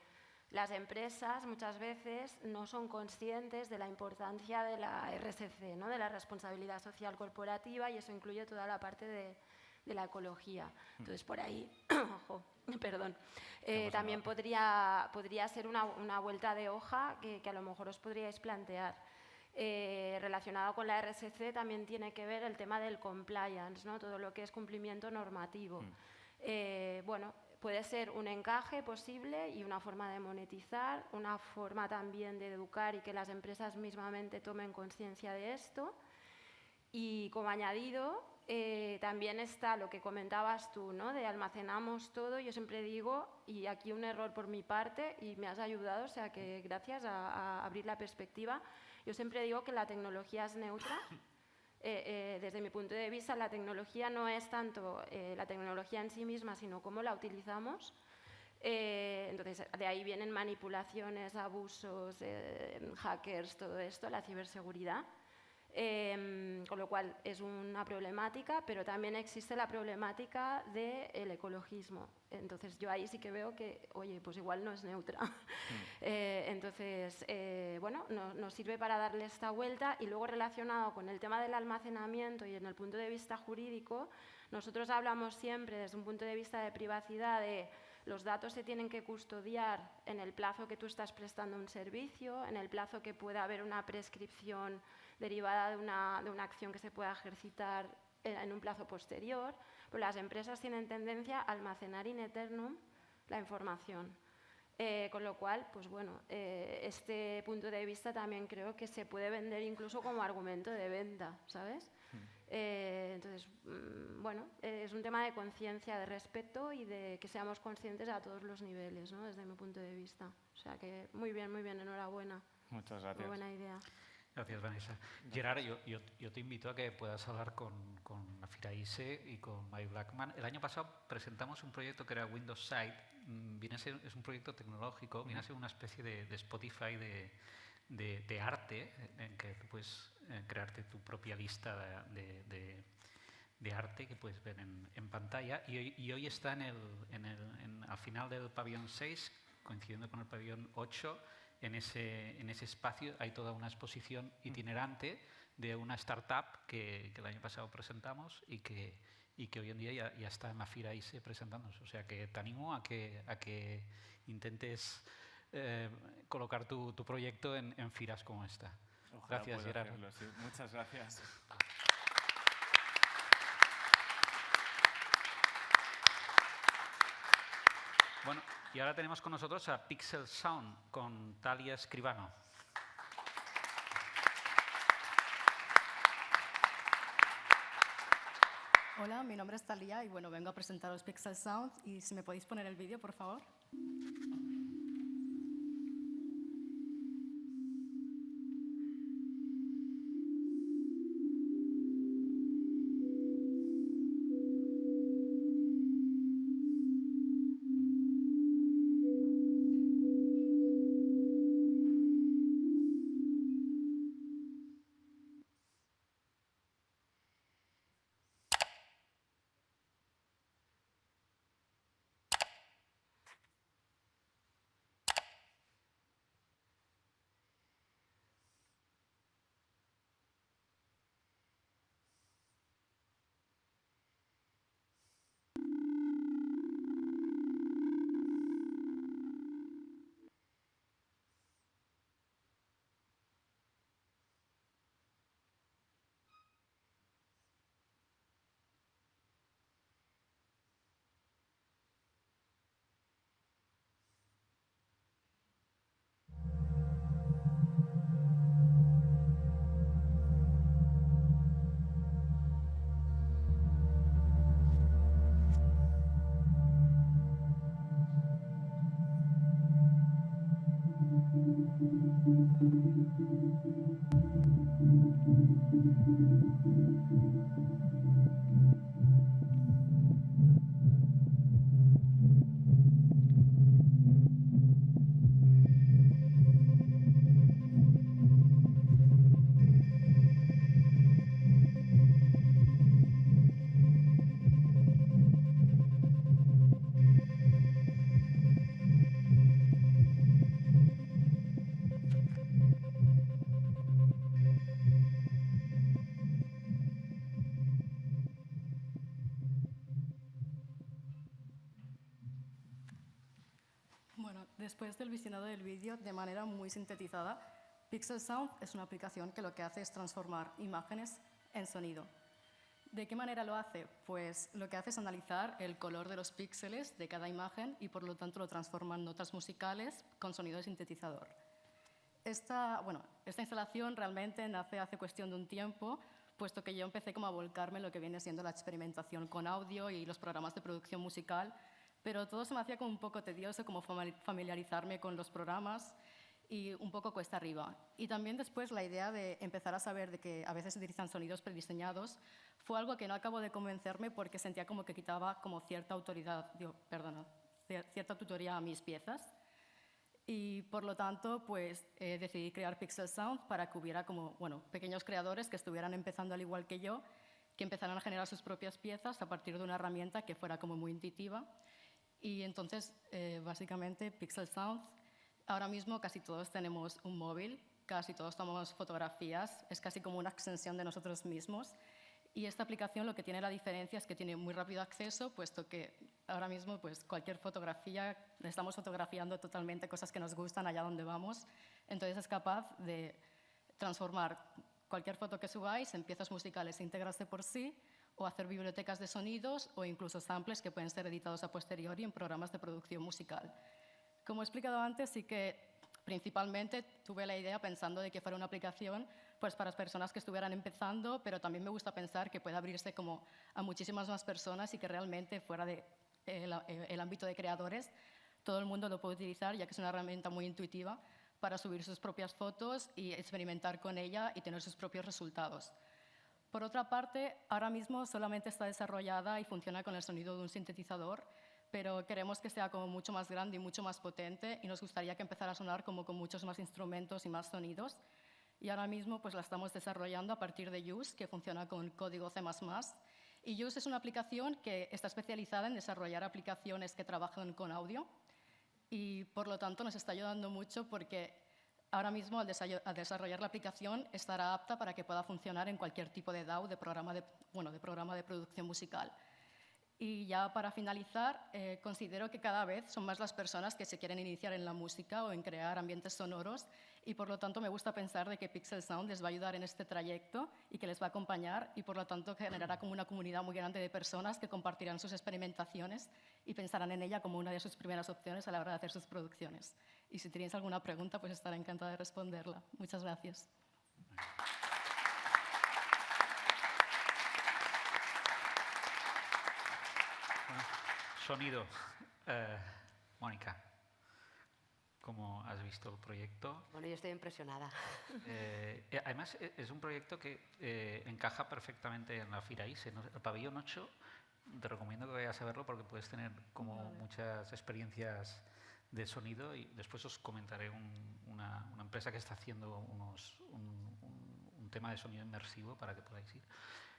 Las empresas muchas veces no son conscientes de la importancia de la RSC, ¿no?, de la responsabilidad social corporativa, y eso incluye toda la parte de la ecología. Entonces, por ahí, también podría ser una vuelta de hoja que a lo mejor os podríais plantear. Relacionado con la RSC también tiene que ver el tema del compliance, ¿no?, todo lo que es cumplimiento normativo. Bueno, puede ser un encaje posible y una forma de monetizar, una forma también de educar y que las empresas mismamente tomen conciencia de esto. Y como añadido, también está lo que comentabas tú, ¿no?, de almacenamos todo. Yo siempre digo, y aquí un error por mi parte, y me has ayudado, o sea que gracias a abrir la perspectiva, yo siempre digo que la tecnología es neutra. Desde mi punto de vista, la tecnología no es tanto la tecnología en sí misma, sino cómo la utilizamos. Entonces, de ahí vienen manipulaciones, abusos, hackers, todo esto, la ciberseguridad. Con lo cual es una problemática, pero también existe la problemática del ecologismo. Entonces yo ahí sí que veo que, oye, pues igual no es neutra. Entonces, bueno, nos sirve para darle esta vuelta y luego relacionado con el tema del almacenamiento y en el punto de vista jurídico, nosotros hablamos siempre desde un punto de vista de privacidad de los datos se tienen que custodiar en el plazo que tú estás prestando un servicio, en el plazo que pueda haber una prescripción derivada de una acción que se pueda ejercitar en un plazo posterior, pero las empresas tienen tendencia a almacenar in eternum la información. Con lo cual, pues bueno, este punto de vista también creo que se puede vender incluso como argumento de venta, ¿sabes? Entonces, bueno, es un tema de conciencia, de respeto y de que seamos conscientes a todos los niveles, ¿no? Desde mi punto de vista. O sea que muy bien, enhorabuena. Muchas gracias. Muy buena idea. Gracias, Vanessa. Gerard, yo te invito a que puedas hablar con Firaise y con Mike Blackman. El año pasado presentamos un proyecto que era Windows Site. Es un proyecto tecnológico, viene a ser una especie de Spotify de arte, en que tú puedes crearte tu propia lista de arte que puedes ver en pantalla. Y hoy está al final del pabellón 6, coincidiendo con el pabellón 8, en ese espacio hay toda una exposición itinerante de una startup que el año pasado presentamos y que hoy en día ya está en la Firaise presentándose. O sea que te animo a que intentes colocar tu proyecto en firas como esta. Ojalá Gracias, pueda Gerard. hacerlo, sí. Muchas gracias. Bueno, y ahora tenemos con nosotros a Pixel Sound con Talia Escribano. Hola, mi nombre es Talia y bueno, vengo a presentaros Pixel Sound y si me podéis poner el vídeo, por favor. Bueno, después del visionado del vídeo, de manera muy sintetizada, Pixel Sound es una aplicación que lo que hace es transformar imágenes en sonido. ¿De qué manera lo hace? Pues lo que hace es analizar el color de los píxeles de cada imagen y por lo tanto lo transforma en notas musicales con sonido de sintetizador. Esta instalación realmente nace hace cuestión de un tiempo, puesto que yo empecé como a volcarme en lo que viene siendo la experimentación con audio y los programas de producción musical, pero todo se me hacía como un poco tedioso, como familiarizarme con los programas y un poco cuesta arriba. Y también después la idea de empezar a saber de que a veces se utilizan sonidos prediseñados fue algo que no acabo de convencerme porque sentía como que quitaba como cierta autoridad, cierta tutoría a mis piezas. Y por lo tanto, pues decidí crear Pixel Sound para que hubiera como, bueno, pequeños creadores que estuvieran empezando al igual que yo, que empezaran a generar sus propias piezas a partir de una herramienta que fuera como muy intuitiva. Y entonces, básicamente, Pixel Sound, ahora mismo casi todos tenemos un móvil, casi todos tomamos fotografías, es casi como una extensión de nosotros mismos. Y esta aplicación lo que tiene la diferencia es que tiene muy rápido acceso, puesto que ahora mismo pues, cualquier fotografía, estamos fotografiando totalmente cosas que nos gustan allá donde vamos. Entonces es capaz de transformar cualquier foto que subáis en piezas musicales íntegras de por sí, o hacer bibliotecas de sonidos o incluso samples que pueden ser editados a posteriori en programas de producción musical. Como he explicado antes, sí que principalmente tuve la idea pensando de que fuera una aplicación pues, para las personas que estuvieran empezando, pero también me gusta pensar que puede abrirse como a muchísimas más personas y que realmente fuera del ámbito de creadores todo el mundo lo puede utilizar, ya que es una herramienta muy intuitiva para subir sus propias fotos y experimentar con ella y tener sus propios resultados. Por otra parte, ahora mismo solamente está desarrollada y funciona con el sonido de un sintetizador, pero queremos que sea como mucho más grande y mucho más potente y nos gustaría que empezara a sonar como con muchos más instrumentos y más sonidos. Y ahora mismo pues, la estamos desarrollando a partir de Use, que funciona con código C++. Y Use es una aplicación que está especializada en desarrollar aplicaciones que trabajan con audio y por lo tanto nos está ayudando mucho porque ahora mismo al desarrollar la aplicación estará apta para que pueda funcionar en cualquier tipo de DAW, de programa de producción musical. Y ya para finalizar, considero que cada vez son más las personas que se quieren iniciar en la música o en crear ambientes sonoros y por lo tanto me gusta pensar de que Pixel Sound les va a ayudar en este trayecto y que les va a acompañar y por lo tanto generará como una comunidad muy grande de personas que compartirán sus experimentaciones y pensarán en ella como una de sus primeras opciones a la hora de hacer sus producciones. Y si tenéis alguna pregunta, pues estaré encantada de responderla. Muchas gracias. Sonido. Mónica, ¿cómo has visto el proyecto? Bueno, yo estoy impresionada. Además, es un proyecto que encaja perfectamente en la Fira ISE, ¿no? El pabellón 8, te recomiendo que vayas a verlo porque puedes tener como muchas experiencias de sonido y después os comentaré una empresa que está haciendo un tema de sonido inmersivo para que podáis ir.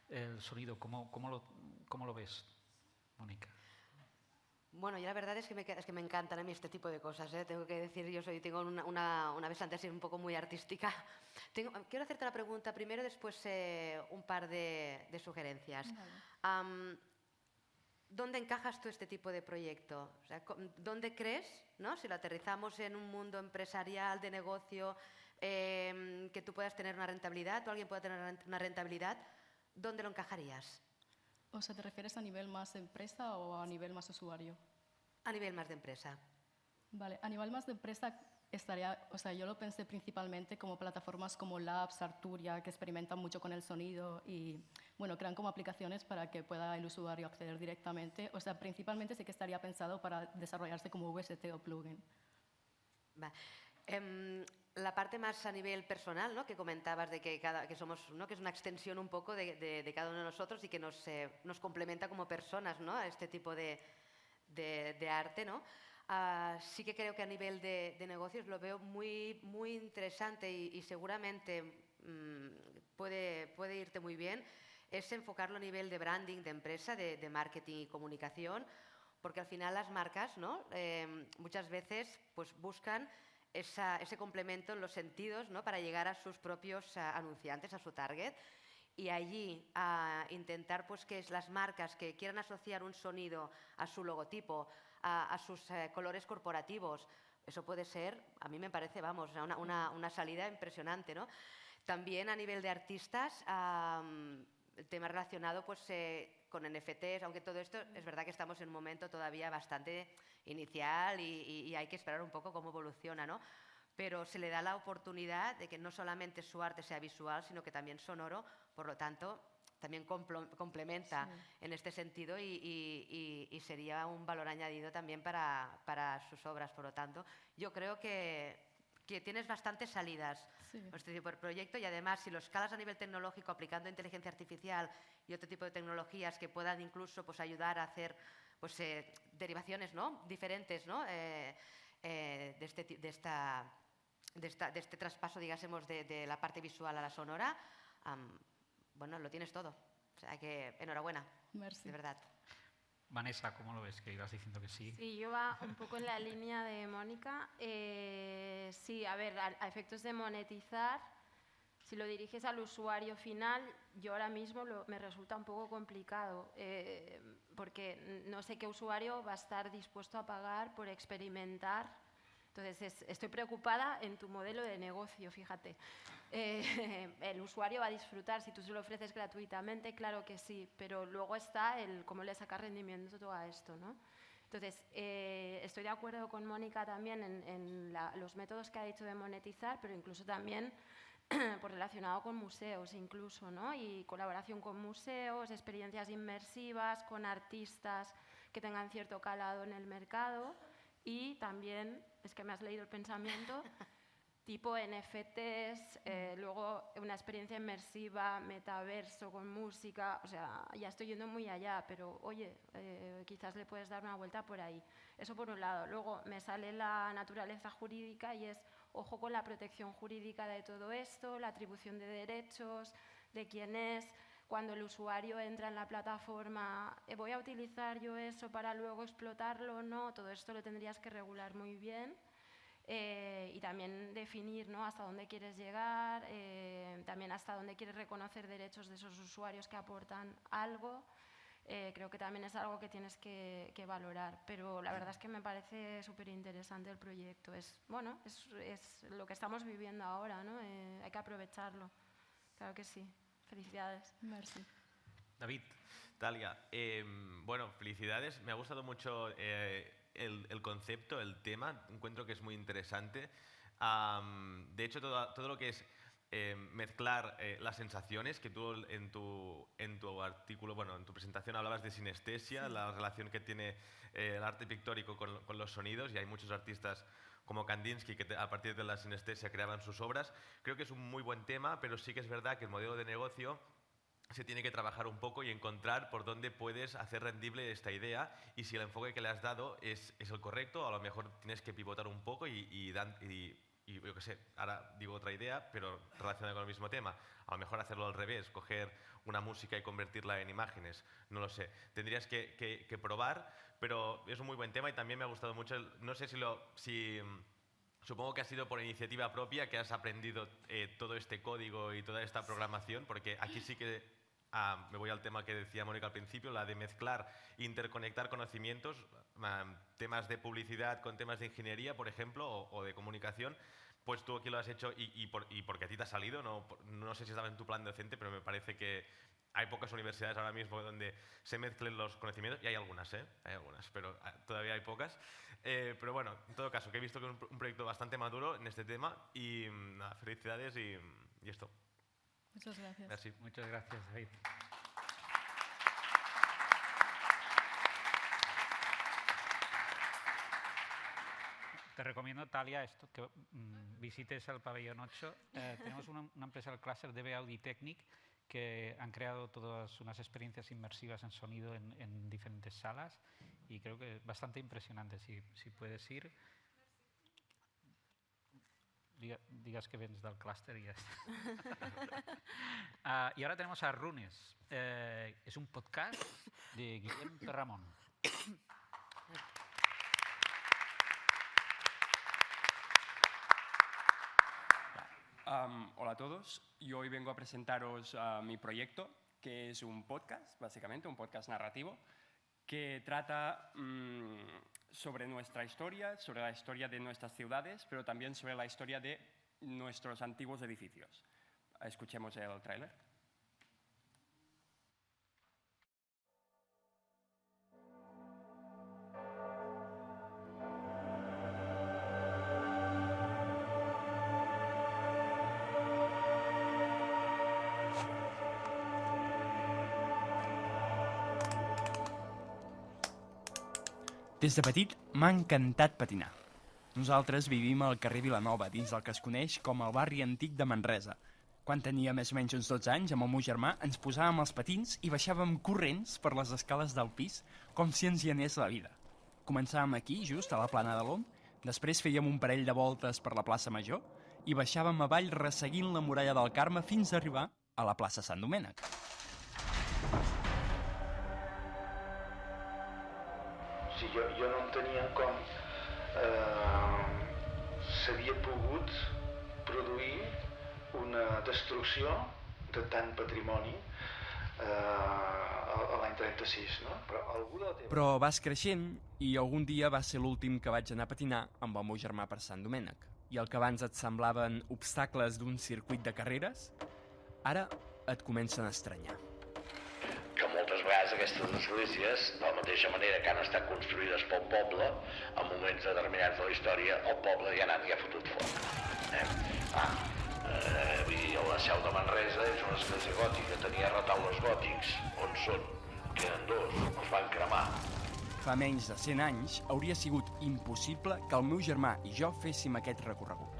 El sonido, ¿cómo lo ves, Mónica? Bueno, y la verdad es que me encantan a mí este tipo de cosas, ¿eh? Tengo que decir, tengo una besante así un poco muy artística. Quiero hacerte una pregunta primero, después un par de sugerencias. Vale. ¿Dónde encajas tú este tipo de proyecto? O sea, ¿dónde crees, ¿no? Si lo aterrizamos en un mundo empresarial, de negocio, que tú puedas tener una rentabilidad o alguien pueda tener una rentabilidad, ¿dónde lo encajarías? O sea, ¿te refieres a nivel más de empresa o a nivel más usuario? A nivel más de empresa. Vale, a nivel más de empresa yo lo pensé principalmente como plataformas como Labs, Arturia, que experimentan mucho con el sonido y, bueno, crean como aplicaciones para que pueda el usuario acceder directamente. O sea, principalmente sí que estaría pensado para desarrollarse como VST o plugin. Vale. La parte más a nivel personal, ¿no? Que comentabas de que somos, ¿no? Que es una extensión un poco de cada uno de nosotros y que nos complementa como personas, ¿no? A este tipo de arte, ¿no? Sí que creo que a nivel de negocios lo veo muy, muy interesante y seguramente puede irte muy bien, es enfocarlo a nivel de branding, de empresa, de marketing y comunicación, porque al final las marcas, ¿no? Muchas veces pues, buscan ese complemento en los sentidos, ¿no? Para llegar a sus propios anunciantes, a su target, y allí intentar pues, que las marcas que quieran asociar un sonido a su logotipo, a sus colores corporativos, eso puede ser, a mí me parece, vamos, una salida impresionante, ¿no? También a nivel de artistas, el tema relacionado pues, con NFTs, aunque todo esto es verdad que estamos en un momento todavía bastante inicial y hay que esperar un poco cómo evoluciona, ¿no? Pero se le da la oportunidad de que no solamente su arte sea visual, sino que también sonoro, por lo tanto, también complementa en este sentido y sería un valor añadido también para sus obras. Por lo tanto, yo creo que tienes bastantes salidas con este tipo de proyecto y además si lo escalas a nivel tecnológico aplicando inteligencia artificial y otro tipo de tecnologías que puedan incluso pues, ayudar a hacer pues, derivaciones, ¿no? Diferentes, ¿no? de este traspaso, digásemos, de la parte visual a la sonora, bueno, lo tienes todo. O sea que enhorabuena, Merci. de verdad. Vanessa, ¿cómo lo ves? Que ibas diciendo que sí. Sí, yo va un poco en la línea de Mónica. Sí, a ver, a efectos de monetizar, si lo diriges al usuario final, yo ahora mismo me resulta un poco complicado, porque no sé qué usuario va a estar dispuesto a pagar por experimentar. Entonces, estoy preocupada en tu modelo de negocio, fíjate. El usuario va a disfrutar, si tú se lo ofreces gratuitamente, claro que sí, pero luego está el cómo le sacas rendimiento todo a esto, ¿no? Entonces, estoy de acuerdo con Mónica también en los métodos que ha dicho de monetizar, pero incluso también relacionado con museos incluso, ¿no? Y colaboración con museos, experiencias inmersivas, con artistas que tengan cierto calado en el mercado y también, es que me has leído el pensamiento, tipo NFTs, luego una experiencia inmersiva, metaverso con música, o sea, ya estoy yendo muy allá, pero oye, quizás le puedes dar una vuelta por ahí. Eso por un lado. Luego me sale la naturaleza jurídica y es ojo con la protección jurídica de todo esto, la atribución de derechos, de quién es, cuando el usuario entra en la plataforma, ¿voy a utilizar yo eso para luego explotarlo o no? Todo esto lo tendrías que regular muy bien. Y también definir, ¿no?, hasta dónde quieres llegar, también hasta dónde quieres reconocer derechos de esos usuarios que aportan algo. Creo que también es algo que tienes que valorar, pero la verdad es que me parece súper interesante el proyecto. Es lo que estamos viviendo ahora, ¿no? Hay que aprovecharlo. Claro que sí. Felicidades. Merci. David. Talia, bueno, felicidades. Me ha gustado mucho el concepto, el tema. Encuentro que es muy interesante. De hecho, todo lo que es mezclar las sensaciones, que tú en tu artículo, bueno, en tu presentación hablabas de sinestesia, Sí. la relación que tiene el arte pictórico con los sonidos, y hay muchos artistas como Kandinsky que a partir de la sinestesia creaban sus obras. Creo que es un muy buen tema, pero sí que es verdad que el modelo de negocio se tiene que trabajar un poco y encontrar por dónde puedes hacer rendible esta idea y si el enfoque que le has dado es el correcto, a lo mejor tienes que pivotar un poco y yo qué sé, ahora digo otra idea, pero relacionada con el mismo tema. A lo mejor hacerlo al revés, coger una música y convertirla en imágenes, no lo sé. Tendrías que probar, pero es un muy buen tema y también me ha gustado mucho, no sé si supongo que ha sido por iniciativa propia que has aprendido todo este código y toda esta programación, porque aquí sí que me voy al tema que decía Mónica al principio, la de mezclar, interconectar conocimientos, temas de publicidad con temas de ingeniería, por ejemplo, o de comunicación. Pues tú aquí lo has hecho y porque a ti te ha salido, no sé si estaba en tu plan docente, pero me parece que hay pocas universidades ahora mismo donde se mezclen los conocimientos, y hay algunas, pero todavía hay pocas. Pero bueno, en todo caso, que he visto que es un proyecto bastante maduro en este tema y nada, felicidades y esto. Muchas gracias. Merci. Muchas gracias, David. Te recomiendo, Talia, que visites el pabellón 8. Tenemos una empresa del clúster DB Auditechnic que han creado todas unas experiencias inmersivas en sonido en diferentes salas y creo que es bastante impresionante. Si puedes ir, digas que vienes del clúster y ya está. Y ahora tenemos a Runes. Es un podcast de Guillem Perramon. Hola a todos, y hoy vengo a presentaros mi proyecto, que es un podcast, básicamente, un podcast narrativo, que trata sobre nuestra historia, sobre la historia de nuestras ciudades, pero también sobre la historia de nuestros antiguos edificios. Escuchemos el tráiler. Des de petit m'ha encantat patinar. Nosaltres vivim al carrer Vilanova, dins del que es coneix com el barri antic de Manresa. Quan tenia més o menys uns 12 anys, amb el meu germà, ens posàvem els patins i baixàvem corrents per les escales del pis, com si ens hi anés la vida. Començàvem aquí, just a la plana de l'Om, Després fèiem un parell de voltes per la plaça Major i baixàvem avall resseguint la muralla del Carme fins a arribar a la plaça Sant Domènec. Sí, jo no entenia com s'havia pogut produir una destrucció de tant patrimoni a l'any 36, no? Però vas creixent i algun dia va ser l'últim que vaig anar a patinar amb el meu germà per Sant Domènec. I el que abans et semblaven obstacles d'un circuit de carreres, ara et comencen a estranyar. Que moltes vegades aquestes esglésies, de la mateixa manera que han estat construïdes pel poble, en moments determinats de la història, el poble ja ha fotut foc. Vull dir, la Seu de Manresa és una església gòtica, tenia retaules gòtics. On són? Queden dos, els van cremar. Fa menys de 100 anys hauria sigut impossible que el meu germà i jo féssim aquest recorregut.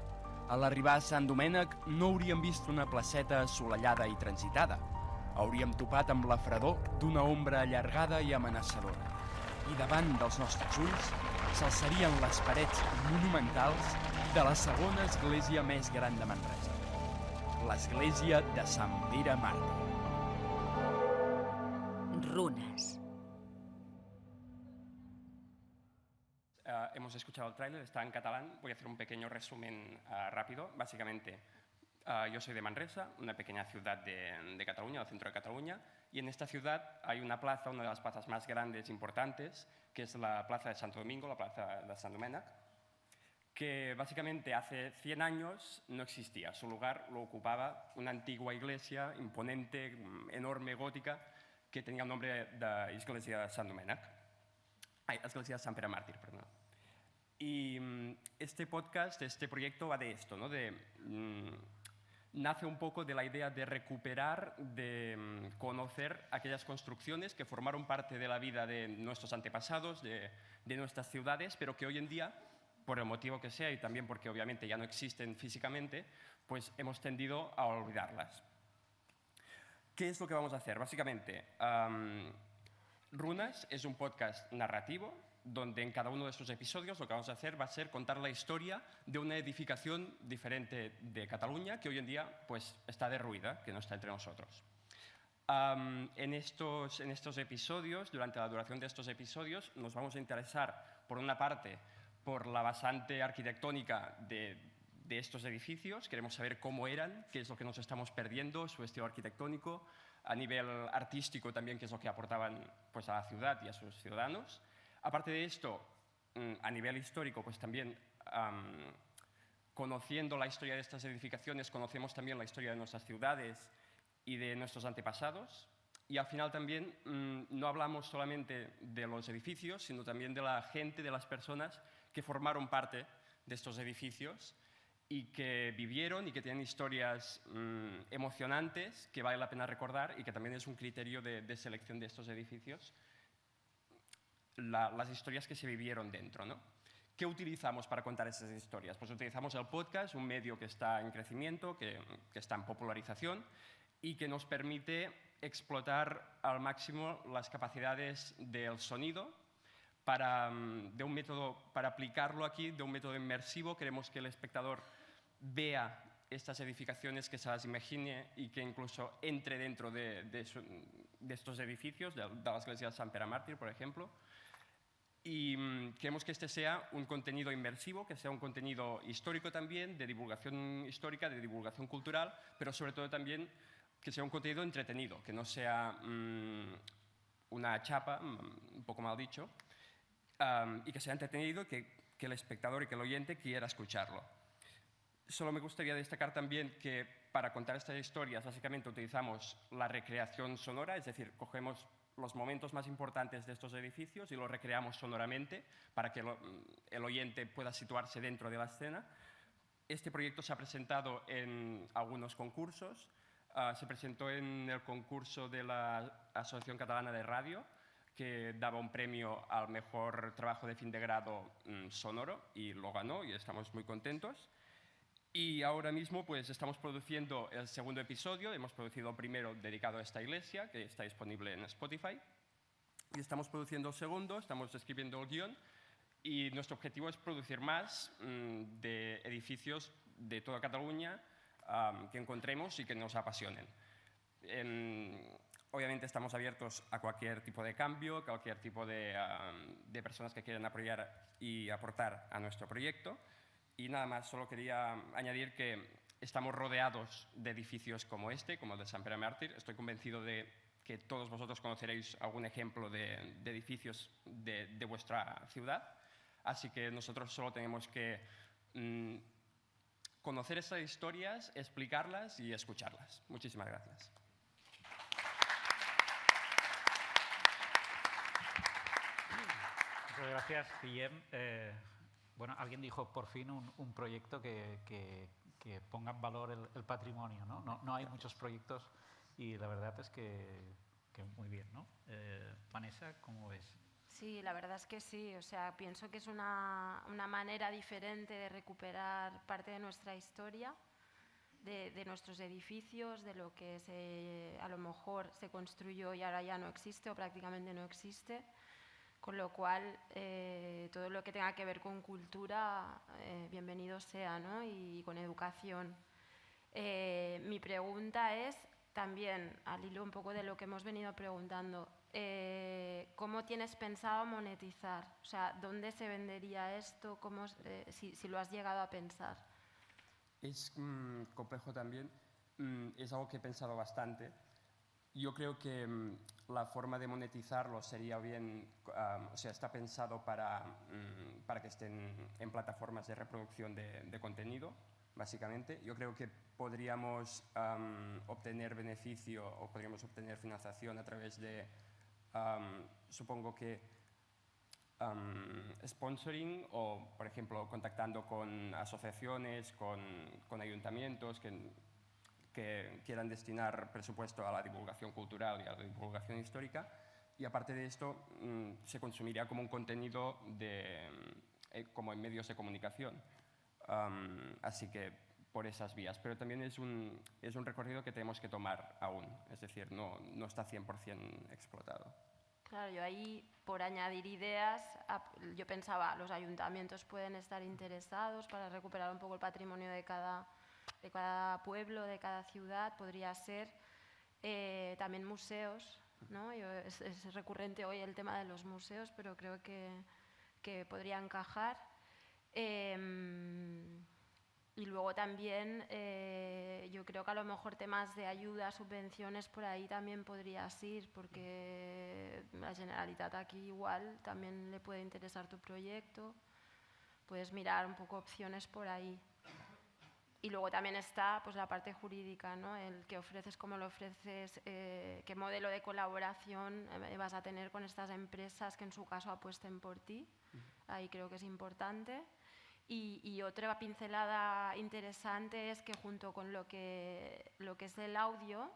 A l'arribar a Sant Domènec no hauríem vist una placeta assolellada i transitada. Hauríem topat amb la fredor d'una ombra allargada i amenaçadora. I davant dels nostres ulls s'alçarien les parets monumentals de la segona església més gran de Manresa, l'església de Sant Pere Màrtir. Runes. Hemos escuchado el tráiler, está en catalán. Voy a hacer un pequeño resumen rápido. Básicamente, yo soy de Manresa, una pequeña ciudad de Cataluña, del centro de Cataluña, y en esta ciudad hay una plaza, una de las plazas más grandes e importantes, que es la Plaza de Santo Domingo, la Plaza de Sant Domènec, que básicamente hace 100 años no existía. Su lugar lo ocupaba una antigua iglesia imponente, enorme, gótica, que tenía el nombre de Iglesia de Sant Domènec. Iglesia de Sant Pere Màrtir, perdón. Y este podcast, este proyecto va de esto, ¿no? Nace un poco de la idea de recuperar, de conocer aquellas construcciones que formaron parte de la vida de nuestros antepasados, de nuestras ciudades, pero que hoy en día, por el motivo que sea y también porque obviamente ya no existen físicamente, pues hemos tendido a olvidarlas. ¿Qué es lo que vamos a hacer? Básicamente, Runas es un podcast narrativo donde en cada uno de estos episodios lo que vamos a hacer va a ser contar la historia de una edificación diferente de Cataluña que hoy en día pues, está derruida, que no está entre nosotros. En estos episodios, durante la duración de estos episodios, nos vamos a interesar, por una parte, por la basante arquitectónica de estos edificios. Queremos saber cómo eran, qué es lo que nos estamos perdiendo, su estilo arquitectónico, a nivel artístico también, qué es lo que aportaban pues, a la ciudad y a sus ciudadanos. Aparte de esto, a nivel histórico, pues también conociendo la historia de estas edificaciones, conocemos también la historia de nuestras ciudades y de nuestros antepasados. Y al final también no hablamos solamente de los edificios, sino también de la gente, de las personas que formaron parte de estos edificios y que vivieron y que tienen historias emocionantes que vale la pena recordar y que también es un criterio de selección de estos edificios, las historias que se vivieron dentro, ¿no? ¿Qué utilizamos para contar esas historias? Pues utilizamos el podcast, un medio que está en crecimiento, que está en popularización y que nos permite explotar al máximo las capacidades del sonido para aplicarlo aquí de un método inmersivo. Queremos que el espectador vea estas edificaciones, que se las imagine y que incluso entre dentro de estos edificios, de la iglesia de Sant Pere Màrtir, por ejemplo. Y queremos que este sea un contenido inmersivo, que sea un contenido histórico también, de divulgación histórica, de divulgación cultural, pero sobre todo también que sea un contenido entretenido, que no sea una chapa, un poco mal dicho, y que sea entretenido, que el espectador y que el oyente quiera escucharlo. Solo me gustaría destacar también que para contar estas historias básicamente utilizamos la recreación sonora, es decir, cogemos los momentos más importantes de estos edificios y los recreamos sonoramente para que el oyente pueda situarse dentro de la escena. Este proyecto se ha presentado en algunos concursos. Se presentó en el concurso de la Asociación Catalana de Radio, que daba un premio al mejor trabajo de fin de grado sonoro y lo ganó y estamos muy contentos. Y ahora mismo pues, estamos produciendo el segundo episodio. Hemos producido el primero dedicado a esta iglesia, que está disponible en Spotify. Y estamos produciendo el segundo, estamos escribiendo el guión Y nuestro objetivo es producir más de edificios de toda Cataluña que encontremos y que nos apasionen. Obviamente estamos abiertos a cualquier tipo de cambio, cualquier tipo de personas que quieran apoyar y aportar a nuestro proyecto. Y nada más, solo quería añadir que estamos rodeados de edificios como este, como el de Sant Pere Màrtir. Estoy convencido de que todos vosotros conoceréis algún ejemplo de edificios de vuestra ciudad. Así que nosotros solo tenemos que conocer esas historias, explicarlas y escucharlas. Muchísimas gracias. Muchas gracias, Guillem. Bueno, alguien dijo, por fin, un proyecto que ponga en valor el patrimonio, ¿no? No hay muchos proyectos y la verdad es que muy bien, ¿no? Vanessa, ¿cómo ves? Sí, la verdad es que sí. O sea, pienso que es una manera diferente de recuperar parte de nuestra historia, de nuestros edificios, de lo que a lo mejor se construyó y ahora ya no existe o prácticamente no existe. Con lo cual, todo lo que tenga que ver con cultura, bienvenido sea, ¿no? Y con educación. Mi pregunta es, también, al hilo un poco de lo que hemos venido preguntando, ¿cómo tienes pensado monetizar? O sea, ¿dónde se vendería esto? Si lo has llegado a pensar. Es complejo también. Es algo que he pensado bastante. Yo creo que la forma de monetizarlo sería bien, o sea, está pensado para que estén en plataformas de reproducción de contenido, básicamente. Yo creo que podríamos obtener beneficio o podríamos obtener financiación a través de, supongo que, sponsoring o, por ejemplo, contactando con asociaciones, con ayuntamientos que quieran destinar presupuesto a la divulgación cultural y a la divulgación histórica. Y aparte de esto, se consumiría como un contenido como en medios de comunicación. Así que por esas vías. Pero también es un recorrido que tenemos que tomar aún. Es decir, no está 100% explotado. Claro, yo ahí, por añadir ideas, yo pensaba, los ayuntamientos pueden estar interesados para recuperar un poco el patrimonio de cada pueblo, de cada ciudad. Podría ser también museos, ¿no? Es recurrente hoy el tema de los museos, pero creo que podría encajar. Y luego también yo creo que a lo mejor temas de ayuda, subvenciones, por ahí también podrías ir, porque la Generalitat aquí igual también le puede interesar tu proyecto. Puedes mirar un poco opciones por ahí. Y luego también está pues, la parte jurídica, ¿no? El que ofreces, cómo lo ofreces, qué modelo de colaboración vas a tener con estas empresas que en su caso apuesten por ti. Ahí creo que es importante. Y otra pincelada interesante es que junto con lo que es el audio,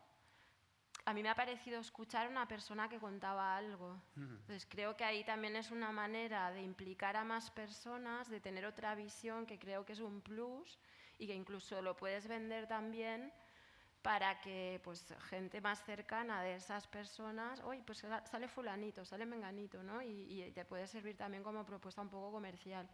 a mí me ha parecido escuchar a una persona que contaba algo. Entonces creo que ahí también es una manera de implicar a más personas, de tener otra visión que creo que es un plus y que incluso lo puedes vender también para que pues, gente más cercana de esas personas, oye, pues sale fulanito, sale menganito, ¿no? Y te puede servir también como propuesta un poco comercial,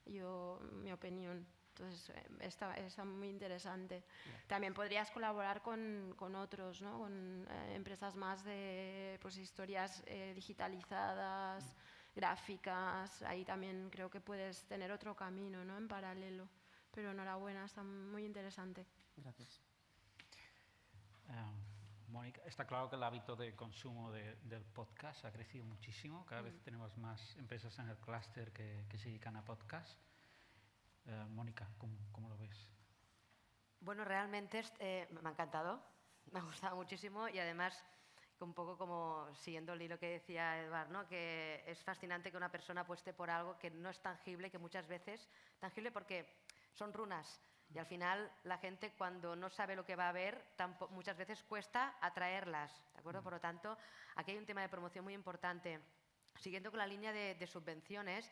mi opinión. Entonces, está muy interesante. También podrías colaborar con otros, ¿no? Con empresas más de pues, historias digitalizadas, gráficas. Ahí también creo que puedes tener otro camino, ¿no? En paralelo. Pero enhorabuena, está muy interesante. Gracias. Mónica, está claro que el hábito de consumo del podcast ha crecido muchísimo. Cada vez tenemos más empresas en el clúster que se dedican a podcast. Mónica, ¿cómo lo ves? Bueno, realmente me ha encantado, me ha gustado muchísimo y además un poco como siguiendo el hilo que decía Eduard, ¿no? Que es fascinante que una persona apueste por algo que no es tangible, que muchas veces, tangible porque son runas y al final la gente cuando no sabe lo que va a ver muchas veces cuesta atraerlas, ¿de acuerdo? Por lo tanto, aquí hay un tema de promoción muy importante. Siguiendo con la línea de subvenciones,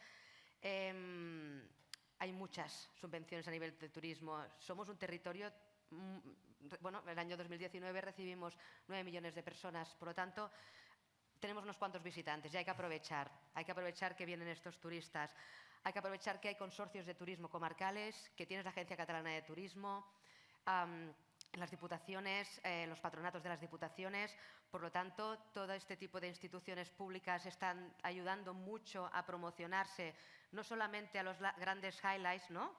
hay muchas subvenciones a nivel de turismo. Somos un territorio, bueno, el año 2019 recibimos 9 millones de personas, por lo tanto, tenemos unos cuantos visitantes y hay que aprovechar que vienen estos turistas, hay que aprovechar que hay consorcios de turismo comarcales, que tienes la Agencia Catalana de Turismo, las diputaciones, los patronatos de las diputaciones. Por lo tanto, todo este tipo de instituciones públicas están ayudando mucho a promocionarse, no solamente a los grandes highlights, ¿no?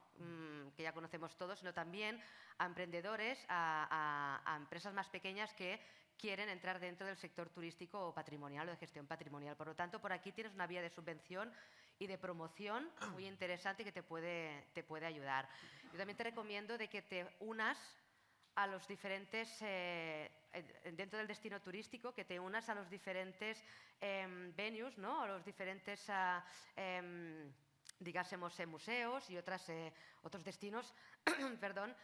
Que ya conocemos todos, sino también a emprendedores, a empresas más pequeñas que quieren entrar dentro del sector turístico o patrimonial o de gestión patrimonial. Por lo tanto, por aquí tienes una vía de subvención y de promoción muy interesante que te puede ayudar. Yo también te recomiendo de que te unas a los diferentes, dentro del destino turístico, que te unas a los diferentes venues, ¿no? A los diferentes, digásemos, museos y otros destinos perdón,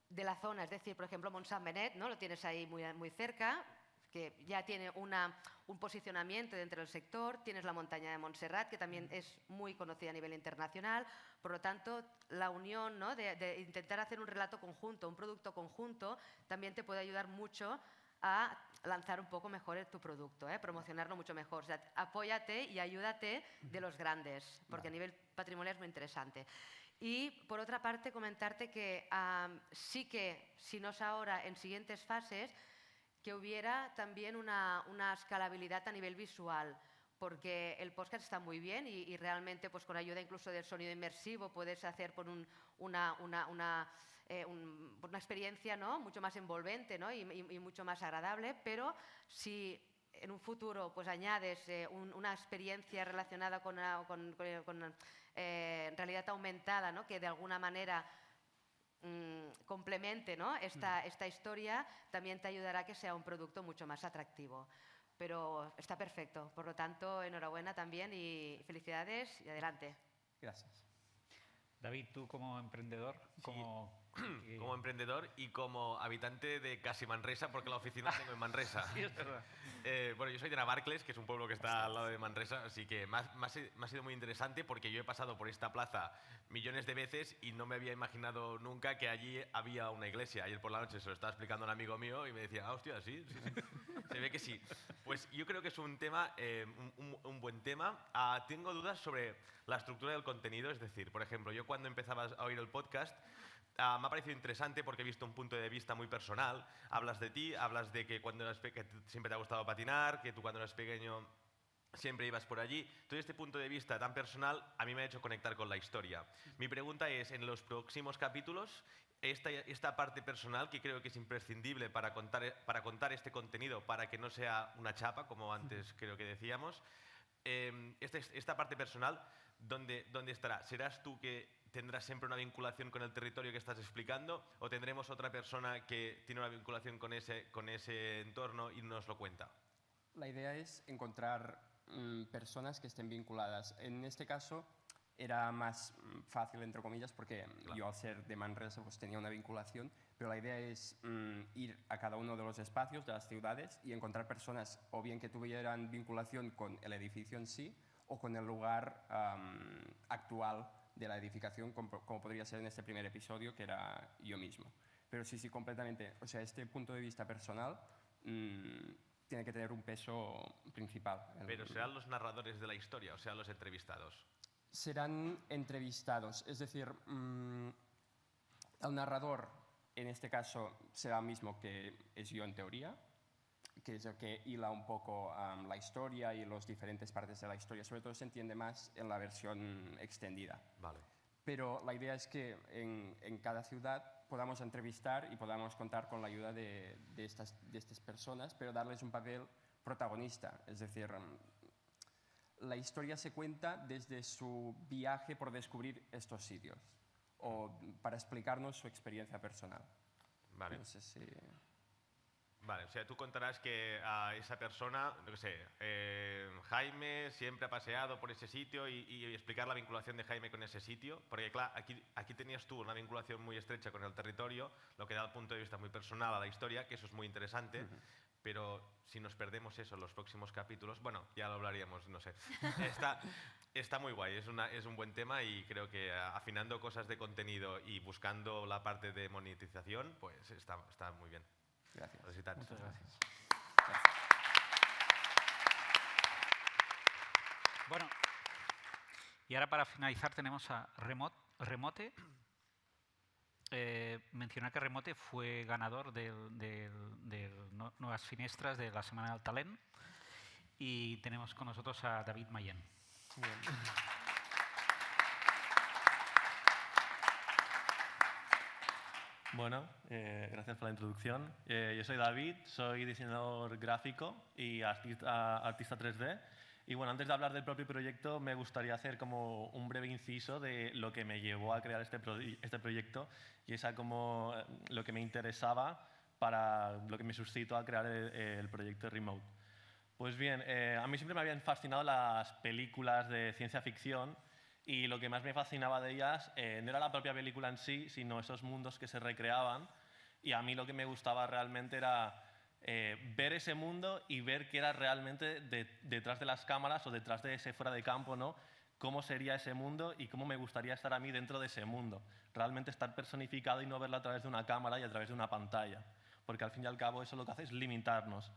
de la zona. Es decir, por ejemplo, Mont-Saint-Benet, ¿no? Lo tienes ahí muy cerca, que ya tiene un posicionamiento dentro del sector. Tienes la montaña de Montserrat, que también es muy conocida a nivel internacional. Por lo tanto, la unión, ¿no? de intentar hacer un relato conjunto, un producto conjunto, también te puede ayudar mucho a lanzar un poco mejor tu producto, promocionarlo mucho mejor. O sea, apóyate y ayúdate de los grandes, porque a nivel patrimonial es muy interesante. Y, por otra parte, comentarte que sí que, si no es ahora, en siguientes fases, que hubiera también una escalabilidad a nivel visual, porque el podcast está muy bien y realmente, pues, con ayuda incluso del sonido inmersivo puedes hacer por una experiencia, ¿no? Mucho más envolvente, ¿no? y mucho más agradable, pero si en un futuro pues, añades una experiencia relacionada con realidad aumentada, ¿no? Que de alguna manera complemente, ¿no? esta historia, también te ayudará a que sea un producto mucho más atractivo. Pero está perfecto, por lo tanto, enhorabuena también y felicidades y adelante. Gracias. David, tú como emprendedor, como emprendedor y como habitante de casi Manresa, porque la oficina tengo en Manresa. Sí, es verdad. Bueno, yo soy de Navarcles, que es un pueblo que está al lado de Manresa, así que me ha sido muy interesante porque yo he pasado por esta plaza millones de veces y no me había imaginado nunca que allí había una iglesia. Ayer por la noche se lo estaba explicando a un amigo mío y me decía, hostia, sí. Se ve que sí. Pues yo creo que es un tema, un buen tema. Tengo dudas sobre la estructura del contenido, es decir, por ejemplo, yo cuando empezaba a oír el podcast, me ha parecido interesante porque he visto un punto de vista muy personal. Hablas de ti, hablas de que cuando eras que siempre te ha gustado patinar, que tú cuando eras pequeño siempre ibas por allí. Todo este punto de vista tan personal a mí me ha hecho conectar con la historia. Mi pregunta es, en los próximos capítulos, esta parte personal que creo que es imprescindible para contar este contenido, para que no sea una chapa, como antes creo que decíamos, esta parte personal, ¿dónde estará? ¿Serás tú que tendrás siempre una vinculación con el territorio que estás explicando o tendremos otra persona que tiene una vinculación con ese entorno y nos lo cuenta? La idea es encontrar personas que estén vinculadas. En este caso era más fácil, entre comillas, porque yo al ser de Manresa pues tenía una vinculación, pero la idea es ir a cada uno de los espacios de las ciudades y encontrar personas o bien que tuvieran vinculación con el edificio en sí o con el lugar actual de la edificación, como podría ser en este primer episodio, que era yo mismo. Pero sí, completamente. O sea, este punto de vista personal tiene que tener un peso principal. ¿Pero serán los narradores de la historia o serán los entrevistados? Serán entrevistados. Es decir, el narrador, en este caso, será el mismo que es yo en teoría, que es el que hila un poco la historia y las diferentes partes de la historia. Sobre todo se entiende más en la versión extendida. Vale. Pero la idea es que en cada ciudad podamos entrevistar y podamos contar con la ayuda de estas personas, pero darles un papel protagonista. Es decir, la historia se cuenta desde su viaje por descubrir estos sitios o para explicarnos su experiencia personal. Vale. No sé si... Vale, o sea, tú contarás que a esa persona, no sé, Jaime siempre ha paseado por ese sitio y explicar la vinculación de Jaime con ese sitio, porque claro, aquí tenías tú una vinculación muy estrecha con el territorio, lo que da el punto de vista muy personal a la historia, que eso es muy interesante, pero si nos perdemos eso en los próximos capítulos, bueno, ya lo hablaríamos, no sé. Está muy guay, es un buen tema y creo que afinando cosas de contenido y buscando la parte de monetización, pues está muy bien. Gracias. Muchas gracias. Bueno, y ahora para finalizar tenemos a Remote. Mencionar que Remote fue ganador del Nuevas Finestras de la Semana del Talent y tenemos con nosotros a David Mayen. Bueno, gracias por la introducción. Yo soy David, soy diseñador gráfico y artista 3D. Y bueno, antes de hablar del propio proyecto, me gustaría hacer como un breve inciso de lo que me llevó a crear este proyecto y esa como lo que me interesaba para lo que me suscitó a crear el proyecto Remote. Pues bien, a mí siempre me habían fascinado las películas de ciencia ficción y lo que más me fascinaba de ellas no era la propia película en sí, sino esos mundos que se recreaban. Y a mí lo que me gustaba realmente era ver ese mundo y ver qué era realmente detrás de las cámaras o detrás de ese fuera de campo, ¿no? Cómo sería ese mundo y cómo me gustaría estar a mí dentro de ese mundo. Realmente estar personificado y no verlo a través de una cámara y a través de una pantalla. Porque al fin y al cabo eso lo que hace es limitarnos.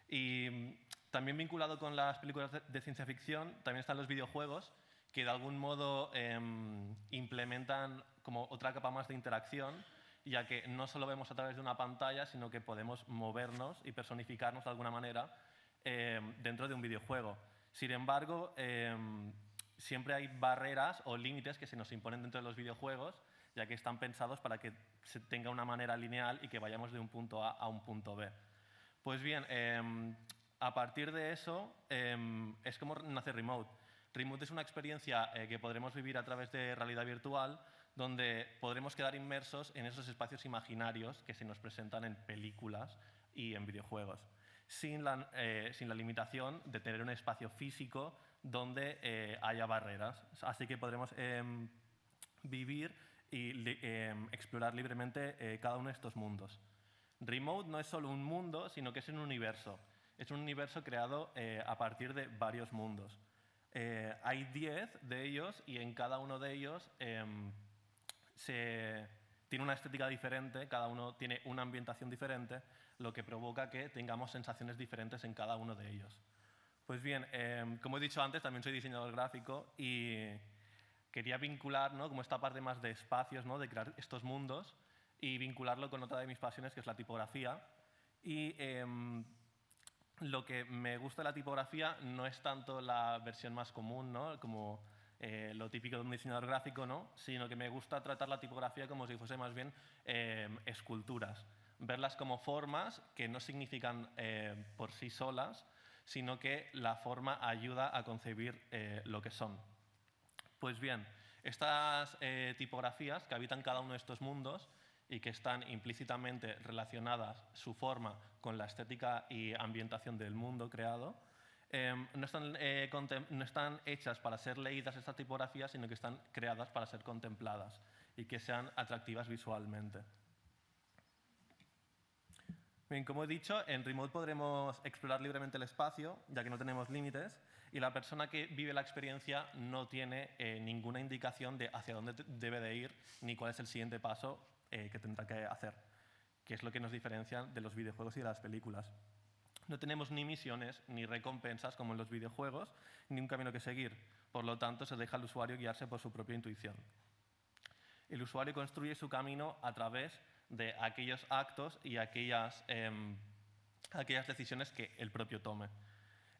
Y también vinculado con las películas de ciencia ficción, también están los videojuegos, que de algún modo implementan como otra capa más de interacción, ya que no solo vemos a través de una pantalla, sino que podemos movernos y personificarnos de alguna manera dentro de un videojuego. Sin embargo, siempre hay barreras o límites que se nos imponen dentro de los videojuegos, ya que están pensados para que se tenga una manera lineal y que vayamos de un punto A a un punto B. Pues bien, a partir de eso es como nace Remote. Remote es una experiencia que podremos vivir a través de realidad virtual, donde podremos quedar inmersos en esos espacios imaginarios que se nos presentan en películas y en videojuegos, sin la limitación de tener un espacio físico donde haya barreras. Así que podremos vivir y explorar libremente cada uno de estos mundos. Remote no es solo un mundo, sino que es un universo. Es un universo creado a partir de varios mundos. Hay 10 de ellos y en cada uno de ellos tiene una estética diferente, cada uno tiene una ambientación diferente, lo que provoca que tengamos sensaciones diferentes en cada uno de ellos. Pues bien, como he dicho antes, también soy diseñador gráfico y quería vincular, ¿no?, como esta parte más de espacios, ¿no?, de crear estos mundos y vincularlo con otra de mis pasiones, que es la tipografía. Y lo que me gusta de la tipografía no es tanto la versión más común, ¿no?, como lo típico de un diseñador gráfico, ¿no?, sino que me gusta tratar la tipografía como si fuese más bien esculturas. Verlas como formas que no significan por sí solas, sino que la forma ayuda a concebir lo que son. Pues bien, estas tipografías que habitan cada uno de estos mundos y que están implícitamente relacionadas su forma con la estética y ambientación del mundo creado, no están hechas para ser leídas estas tipografías, sino que están creadas para ser contempladas y que sean atractivas visualmente. Bien, como he dicho, en Remote podremos explorar libremente el espacio, ya que no tenemos límites, y la persona que vive la experiencia no tiene ninguna indicación de hacia dónde debe de ir ni cuál es el siguiente paso que tendrá que hacer, que es lo que nos diferencia de los videojuegos y de las películas. No tenemos ni misiones ni recompensas como en los videojuegos, ni un camino que seguir. Por lo tanto, se deja al usuario guiarse por su propia intuición. El usuario construye su camino a través de aquellos actos y aquellas decisiones que el propio tome.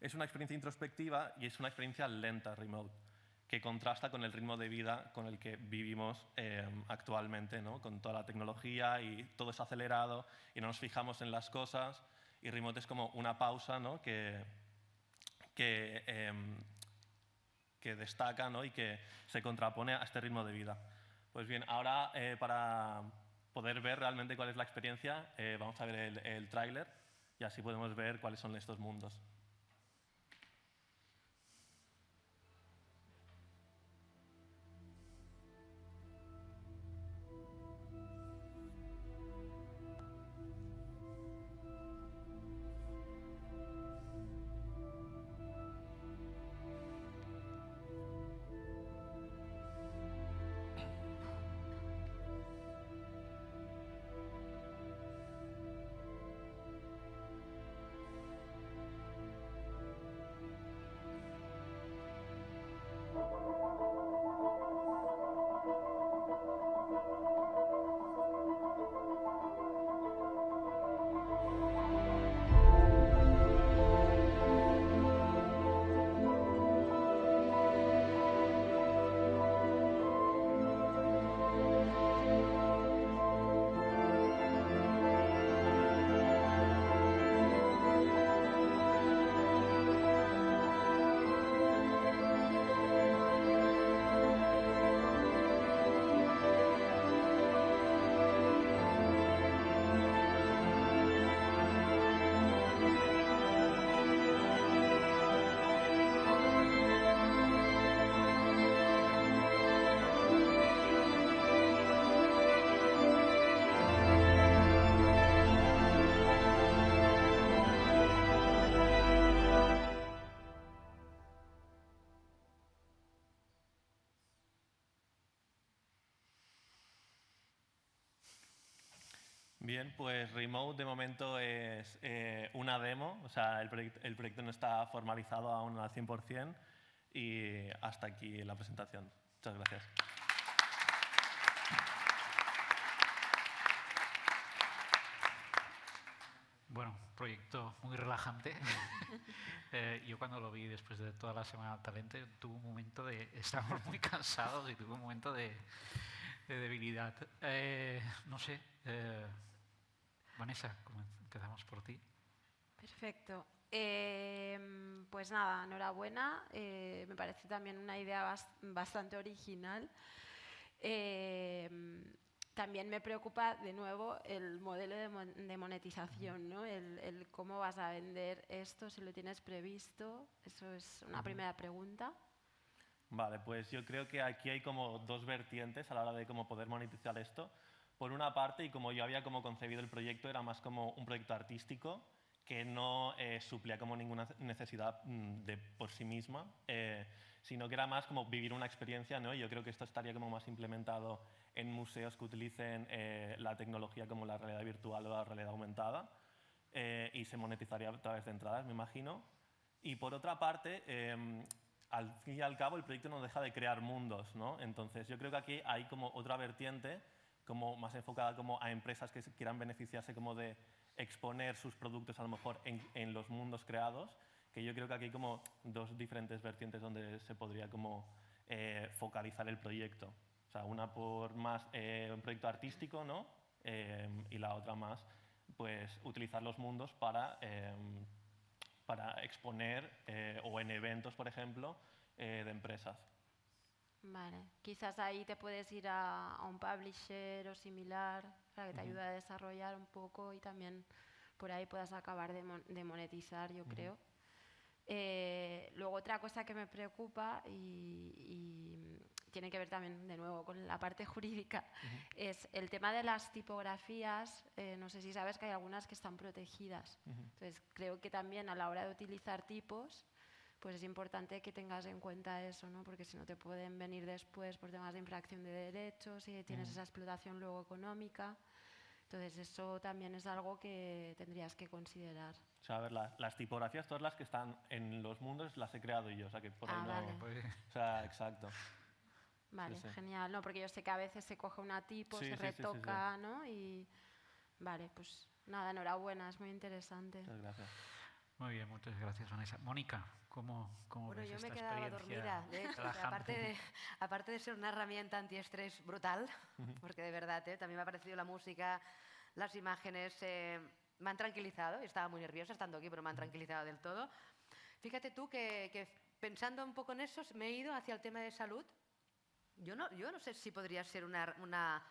Es una experiencia introspectiva y es una experiencia lenta, Remote, que contrasta con el ritmo de vida con el que vivimos actualmente, ¿no?, con toda la tecnología y todo es acelerado y no nos fijamos en las cosas. Y Remote es como una pausa, ¿no?, que destaca, ¿no?, y que se contrapone a este ritmo de vida. Pues bien, ahora para poder ver realmente cuál es la experiencia, vamos a ver el tráiler y así podemos ver cuáles son estos mundos. Bien, pues Remote de momento es una demo, o sea, el proyecto no está formalizado aún al 100% y hasta aquí la presentación. Muchas gracias. Bueno, proyecto muy relajante. Yo cuando lo vi después de toda la semana del talento tuve un momento de... Estábamos muy cansados y tuve un momento de debilidad. No sé, Vanessa, empezamos por ti. Perfecto. Pues nada, enhorabuena. Me parece también una idea bastante original. También me preocupa, de nuevo, el modelo de monetización, ¿no? El cómo vas a vender esto, si lo tienes previsto. Eso es una primera pregunta. Vale, pues yo creo que aquí hay como dos vertientes a la hora de cómo poder monetizar esto. Por una parte, y como yo había como concebido el proyecto, era más como un proyecto artístico que no suplía como ninguna necesidad de por sí misma, sino que era más como vivir una experiencia, ¿no? Yo creo que esto estaría como más implementado en museos que utilicen la tecnología como la realidad virtual o la realidad aumentada y se monetizaría a través de entradas, me imagino. Y por otra parte, al fin y al cabo, el proyecto no deja de crear mundos, ¿no? Entonces, yo creo que aquí hay como otra vertiente como más enfocada como a empresas que quieran beneficiarse como de exponer sus productos a lo mejor en los mundos creados, que yo creo que aquí hay como dos diferentes vertientes donde se podría como focalizar el proyecto. O sea, una por más un proyecto artístico, ¿no? Y la otra más, pues, utilizar los mundos para exponer o en eventos, por ejemplo, de empresas. Vale. Quizás ahí te puedes ir a un publisher o similar para que te ayude a desarrollar un poco y también por ahí puedas acabar de monetizar, yo creo. Luego otra cosa que me preocupa y tiene que ver también de nuevo con la parte jurídica es el tema de las tipografías. No sé si sabes que hay algunas que están protegidas. Entonces creo que también a la hora de utilizar tipos pues es importante que tengas en cuenta eso, ¿no? Porque si no te pueden venir después por temas de infracción de derechos y tienes esa explotación luego económica. Entonces eso también es algo que tendrías que considerar. O sea, a ver, las tipografías, todas las que están en los mundos, las he creado yo, o sea, que por ahí no... Vale. O sea, exacto. Vale, Sí. genial. No, porque yo sé que a veces se coge una tipo, se retoca, ¿no? Y vale, pues nada, enhorabuena, es muy interesante. Muchas gracias. Muy bien, muchas gracias, Vanessa. Mónica, ¿cómo Bueno, ves yo esta me he quedado experiencia dormida, de hecho, relajante? aparte de ser una herramienta antiestrés brutal, porque de verdad, también me ha parecido la música, las imágenes, me han tranquilizado, estaba muy nerviosa estando aquí, pero me han tranquilizado del todo. Fíjate tú que pensando un poco en eso, me he ido hacia el tema de salud. Yo no sé si podría ser una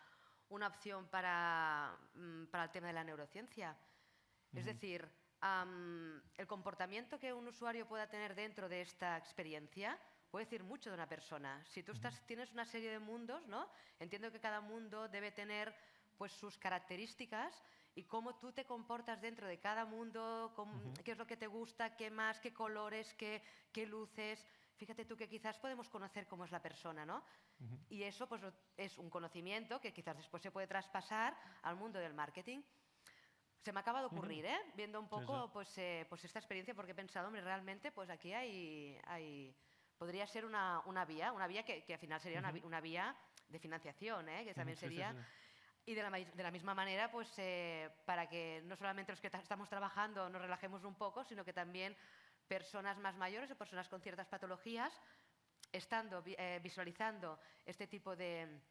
opción para el tema de la neurociencia. Es decir, el comportamiento que un usuario pueda tener dentro de esta experiencia puede decir mucho de una persona. Si tú tienes una serie de mundos, ¿no? Entiendo que cada mundo debe tener pues, sus características y cómo tú te comportas dentro de cada mundo, qué es lo que te gusta, qué más, qué colores, qué luces. Fíjate tú que quizás podemos conocer cómo es la persona, ¿no? Y eso pues, es un conocimiento que quizás después se puede traspasar al mundo del marketing. Se me acaba de ocurrir, viendo un poco pues esta experiencia, porque he pensado, hombre, realmente pues aquí podría ser una vía que al final sería una vía de financiación, que también sería... Y de la misma manera, pues para que no solamente los que estamos trabajando nos relajemos un poco, sino que también personas más mayores o personas con ciertas patologías, visualizando este tipo de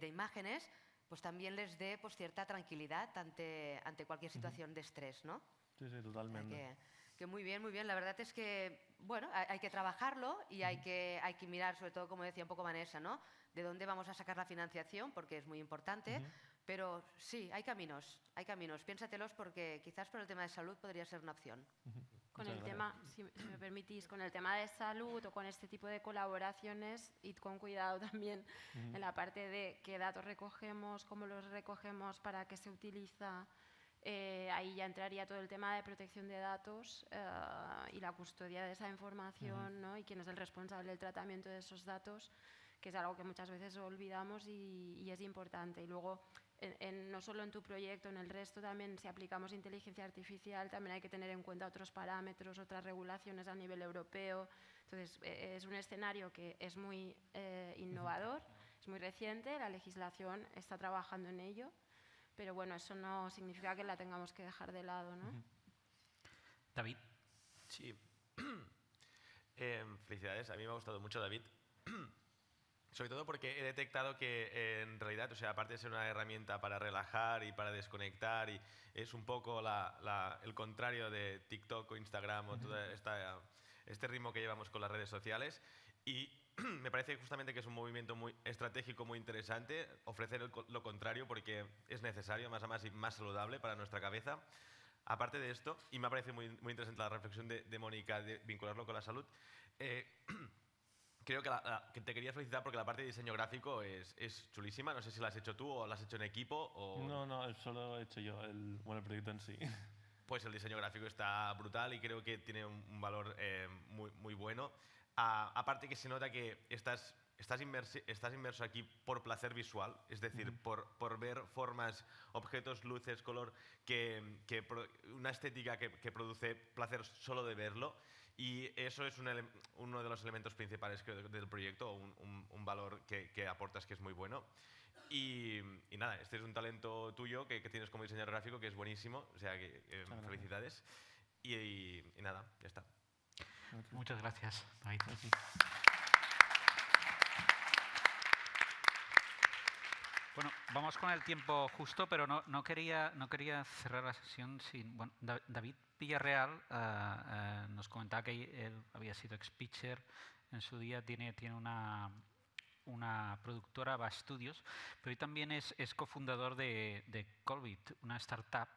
imágenes, pues también les dé pues, cierta tranquilidad ante cualquier situación de estrés, ¿no? Sí, totalmente. Que muy bien, muy bien. La verdad es que, bueno, hay que trabajarlo y hay que mirar, sobre todo, como decía un poco Vanessa, ¿no? De dónde vamos a sacar la financiación, porque es muy importante. Pero sí, hay caminos. Piénsatelos porque quizás por el tema de salud podría ser una opción. Con el tema, si me permitís, con el tema de salud o con este tipo de colaboraciones, id con cuidado también en la parte de qué datos recogemos, cómo los recogemos, para qué se utiliza. Ahí ya entraría todo el tema de protección de datos y la custodia de esa información, ¿no? Y quién es el responsable del tratamiento de esos datos, que es algo que muchas veces olvidamos y es importante. Y luego no solo en tu proyecto, en el resto también, si aplicamos inteligencia artificial, también hay que tener en cuenta otros parámetros, otras regulaciones a nivel europeo. Entonces, es un escenario que es muy innovador, es muy reciente, la legislación está trabajando en ello, pero bueno, eso no significa que la tengamos que dejar de lado, ¿no? David. Sí. Felicidades, a mí me ha gustado mucho, David. Sobre todo porque he detectado que en realidad, o sea, aparte de ser una herramienta para relajar y para desconectar, y es un poco el contrario de TikTok o Instagram o todo este ritmo que llevamos con las redes sociales. Y me parece justamente que es un movimiento muy estratégico, muy interesante, ofrecer lo contrario porque es necesario, más a más y más saludable para nuestra cabeza. Aparte de esto, y me parece muy interesante la reflexión de Mónica de vincularlo con la salud, creo que te quería felicitar porque la parte de diseño gráfico es chulísima. No sé si la has hecho tú o la has hecho en equipo. O... No, solo he hecho yo el proyecto en sí. Pues el diseño gráfico está brutal y creo que tiene un valor muy bueno. Aparte que se nota que estás inmerso aquí por placer visual, es decir, por ver formas, objetos, luces, color, una estética que produce placer solo de verlo. Y eso es uno de los elementos principales del proyecto, un valor que aportas que es muy bueno. Y nada, este es un talento tuyo que tienes como diseñador gráfico que es buenísimo, o sea que felicidades. Y nada, ya está. Muchas gracias, David. Bueno, vamos con el tiempo justo, pero no quería cerrar la sesión sin... Bueno, David Villarreal nos comentaba que él había sido ex-pitcher en su día, tiene una productora, Va Studios, pero hoy también es cofundador de Colbit, una startup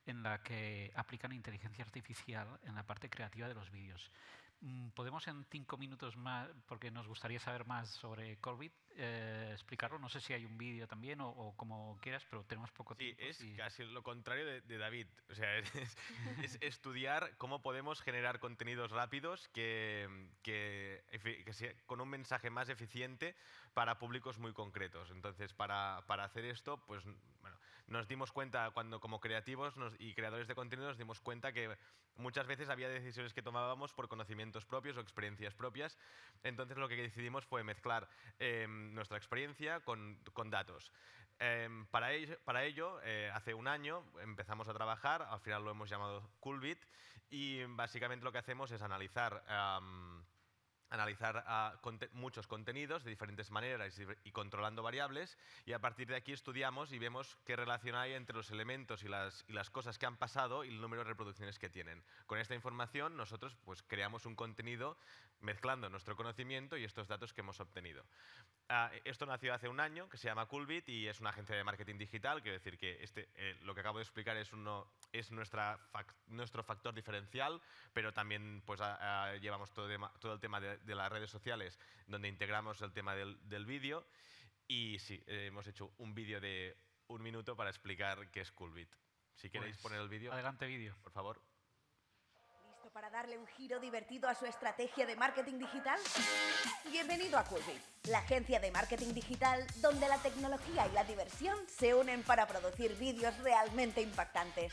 en la que aplican inteligencia artificial en la parte creativa de los vídeos. ¿Podemos en 5 minutos más, porque nos gustaría saber más sobre Colbit, explicarlo? No sé si hay un vídeo también o como quieras, pero tenemos poco tiempo. Sí, es casi lo contrario de David. O sea, es estudiar cómo podemos generar contenidos rápidos con un mensaje más eficiente para públicos muy concretos. Entonces, para hacer esto, pues bueno, nos dimos cuenta cuando como creativos y creadores de contenido nos dimos cuenta que muchas veces había decisiones que tomábamos por conocimientos propios o experiencias propias. Entonces lo que decidimos fue mezclar nuestra experiencia con datos. Para ello, hace un año empezamos a trabajar, al final lo hemos llamado Colbit, y básicamente lo que hacemos es analizar muchos contenidos de diferentes maneras y controlando variables, y a partir de aquí estudiamos y vemos qué relación hay entre los elementos y las cosas que han pasado y el número de reproducciones que tienen. Con esta información nosotros pues creamos un contenido mezclando nuestro conocimiento y estos datos que hemos obtenido. Esto nació hace un año, que se llama Colbit y es una agencia de marketing digital. Quiero decir que lo que acabo de explicar es nuestro factor diferencial, pero también pues, llevamos todo el tema de las redes sociales, donde integramos el tema del vídeo. Y sí, hemos hecho un vídeo de 1 minuto para explicar qué es Colbit. Si queréis poner el vídeo. Adelante, vídeo. Por favor. ¿Listo para darle un giro divertido a su estrategia de marketing digital? Bienvenido a Colbit, la agencia de marketing digital donde la tecnología y la diversión se unen para producir vídeos realmente impactantes.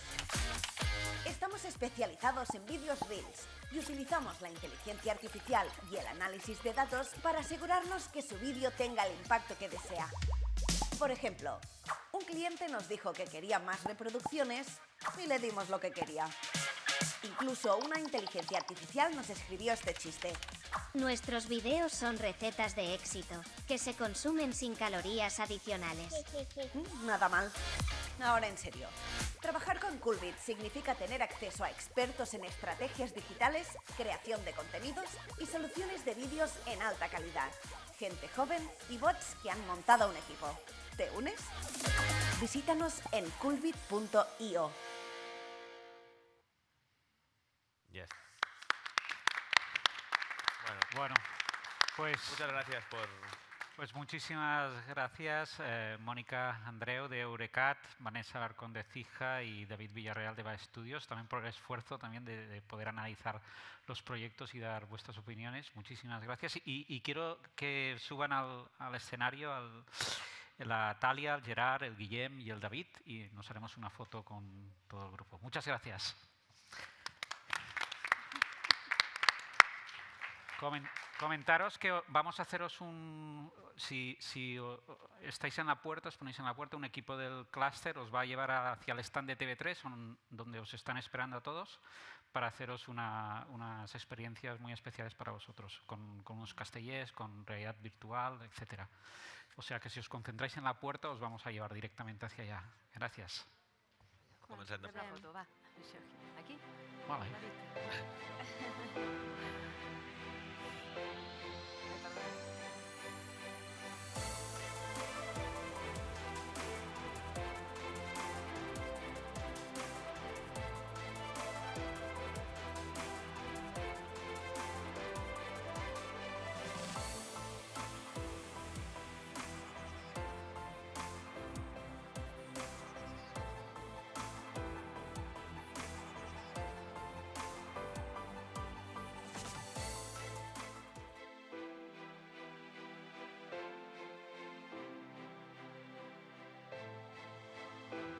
Estamos especializados en vídeos Reels y utilizamos la inteligencia artificial y el análisis de datos para asegurarnos que su vídeo tenga el impacto que desea. Por ejemplo, un cliente nos dijo que quería más reproducciones y le dimos lo que quería. Incluso una inteligencia artificial nos escribió este chiste. Nuestros videos son recetas de éxito, que se consumen sin calorías adicionales. Nada mal. Ahora en serio. Trabajar con Colbit significa tener acceso a expertos en estrategias digitales, creación de contenidos y soluciones de vídeos en alta calidad. Gente joven y bots que han montado un equipo. ¿Te unes? Visítanos en colbit.io. Yes. Bueno, pues... Muchas gracias por... Pues muchísimas gracias, Mónica Andreu de Eurecat, Vanessa Alarcón de Cija y David Villarreal de Va Studios, también por el esfuerzo también de poder analizar los proyectos y dar vuestras opiniones. Muchísimas gracias. Y quiero que suban al escenario la Talia, el Gerard, el Guillem y el David, y nos haremos una foto con todo el grupo. Muchas gracias. Comentaros que vamos a haceros si estáis en la puerta, os ponéis en la puerta, un equipo del clúster os va a llevar hacia el stand de TV3, donde os están esperando a todos, para haceros unas experiencias muy especiales para vosotros, con unos castellers, con realidad virtual, etc. O sea que si os concentráis en la puerta, os vamos a llevar directamente hacia allá. Gracias. Comencem. La foto, va. Aquí? Vale. David.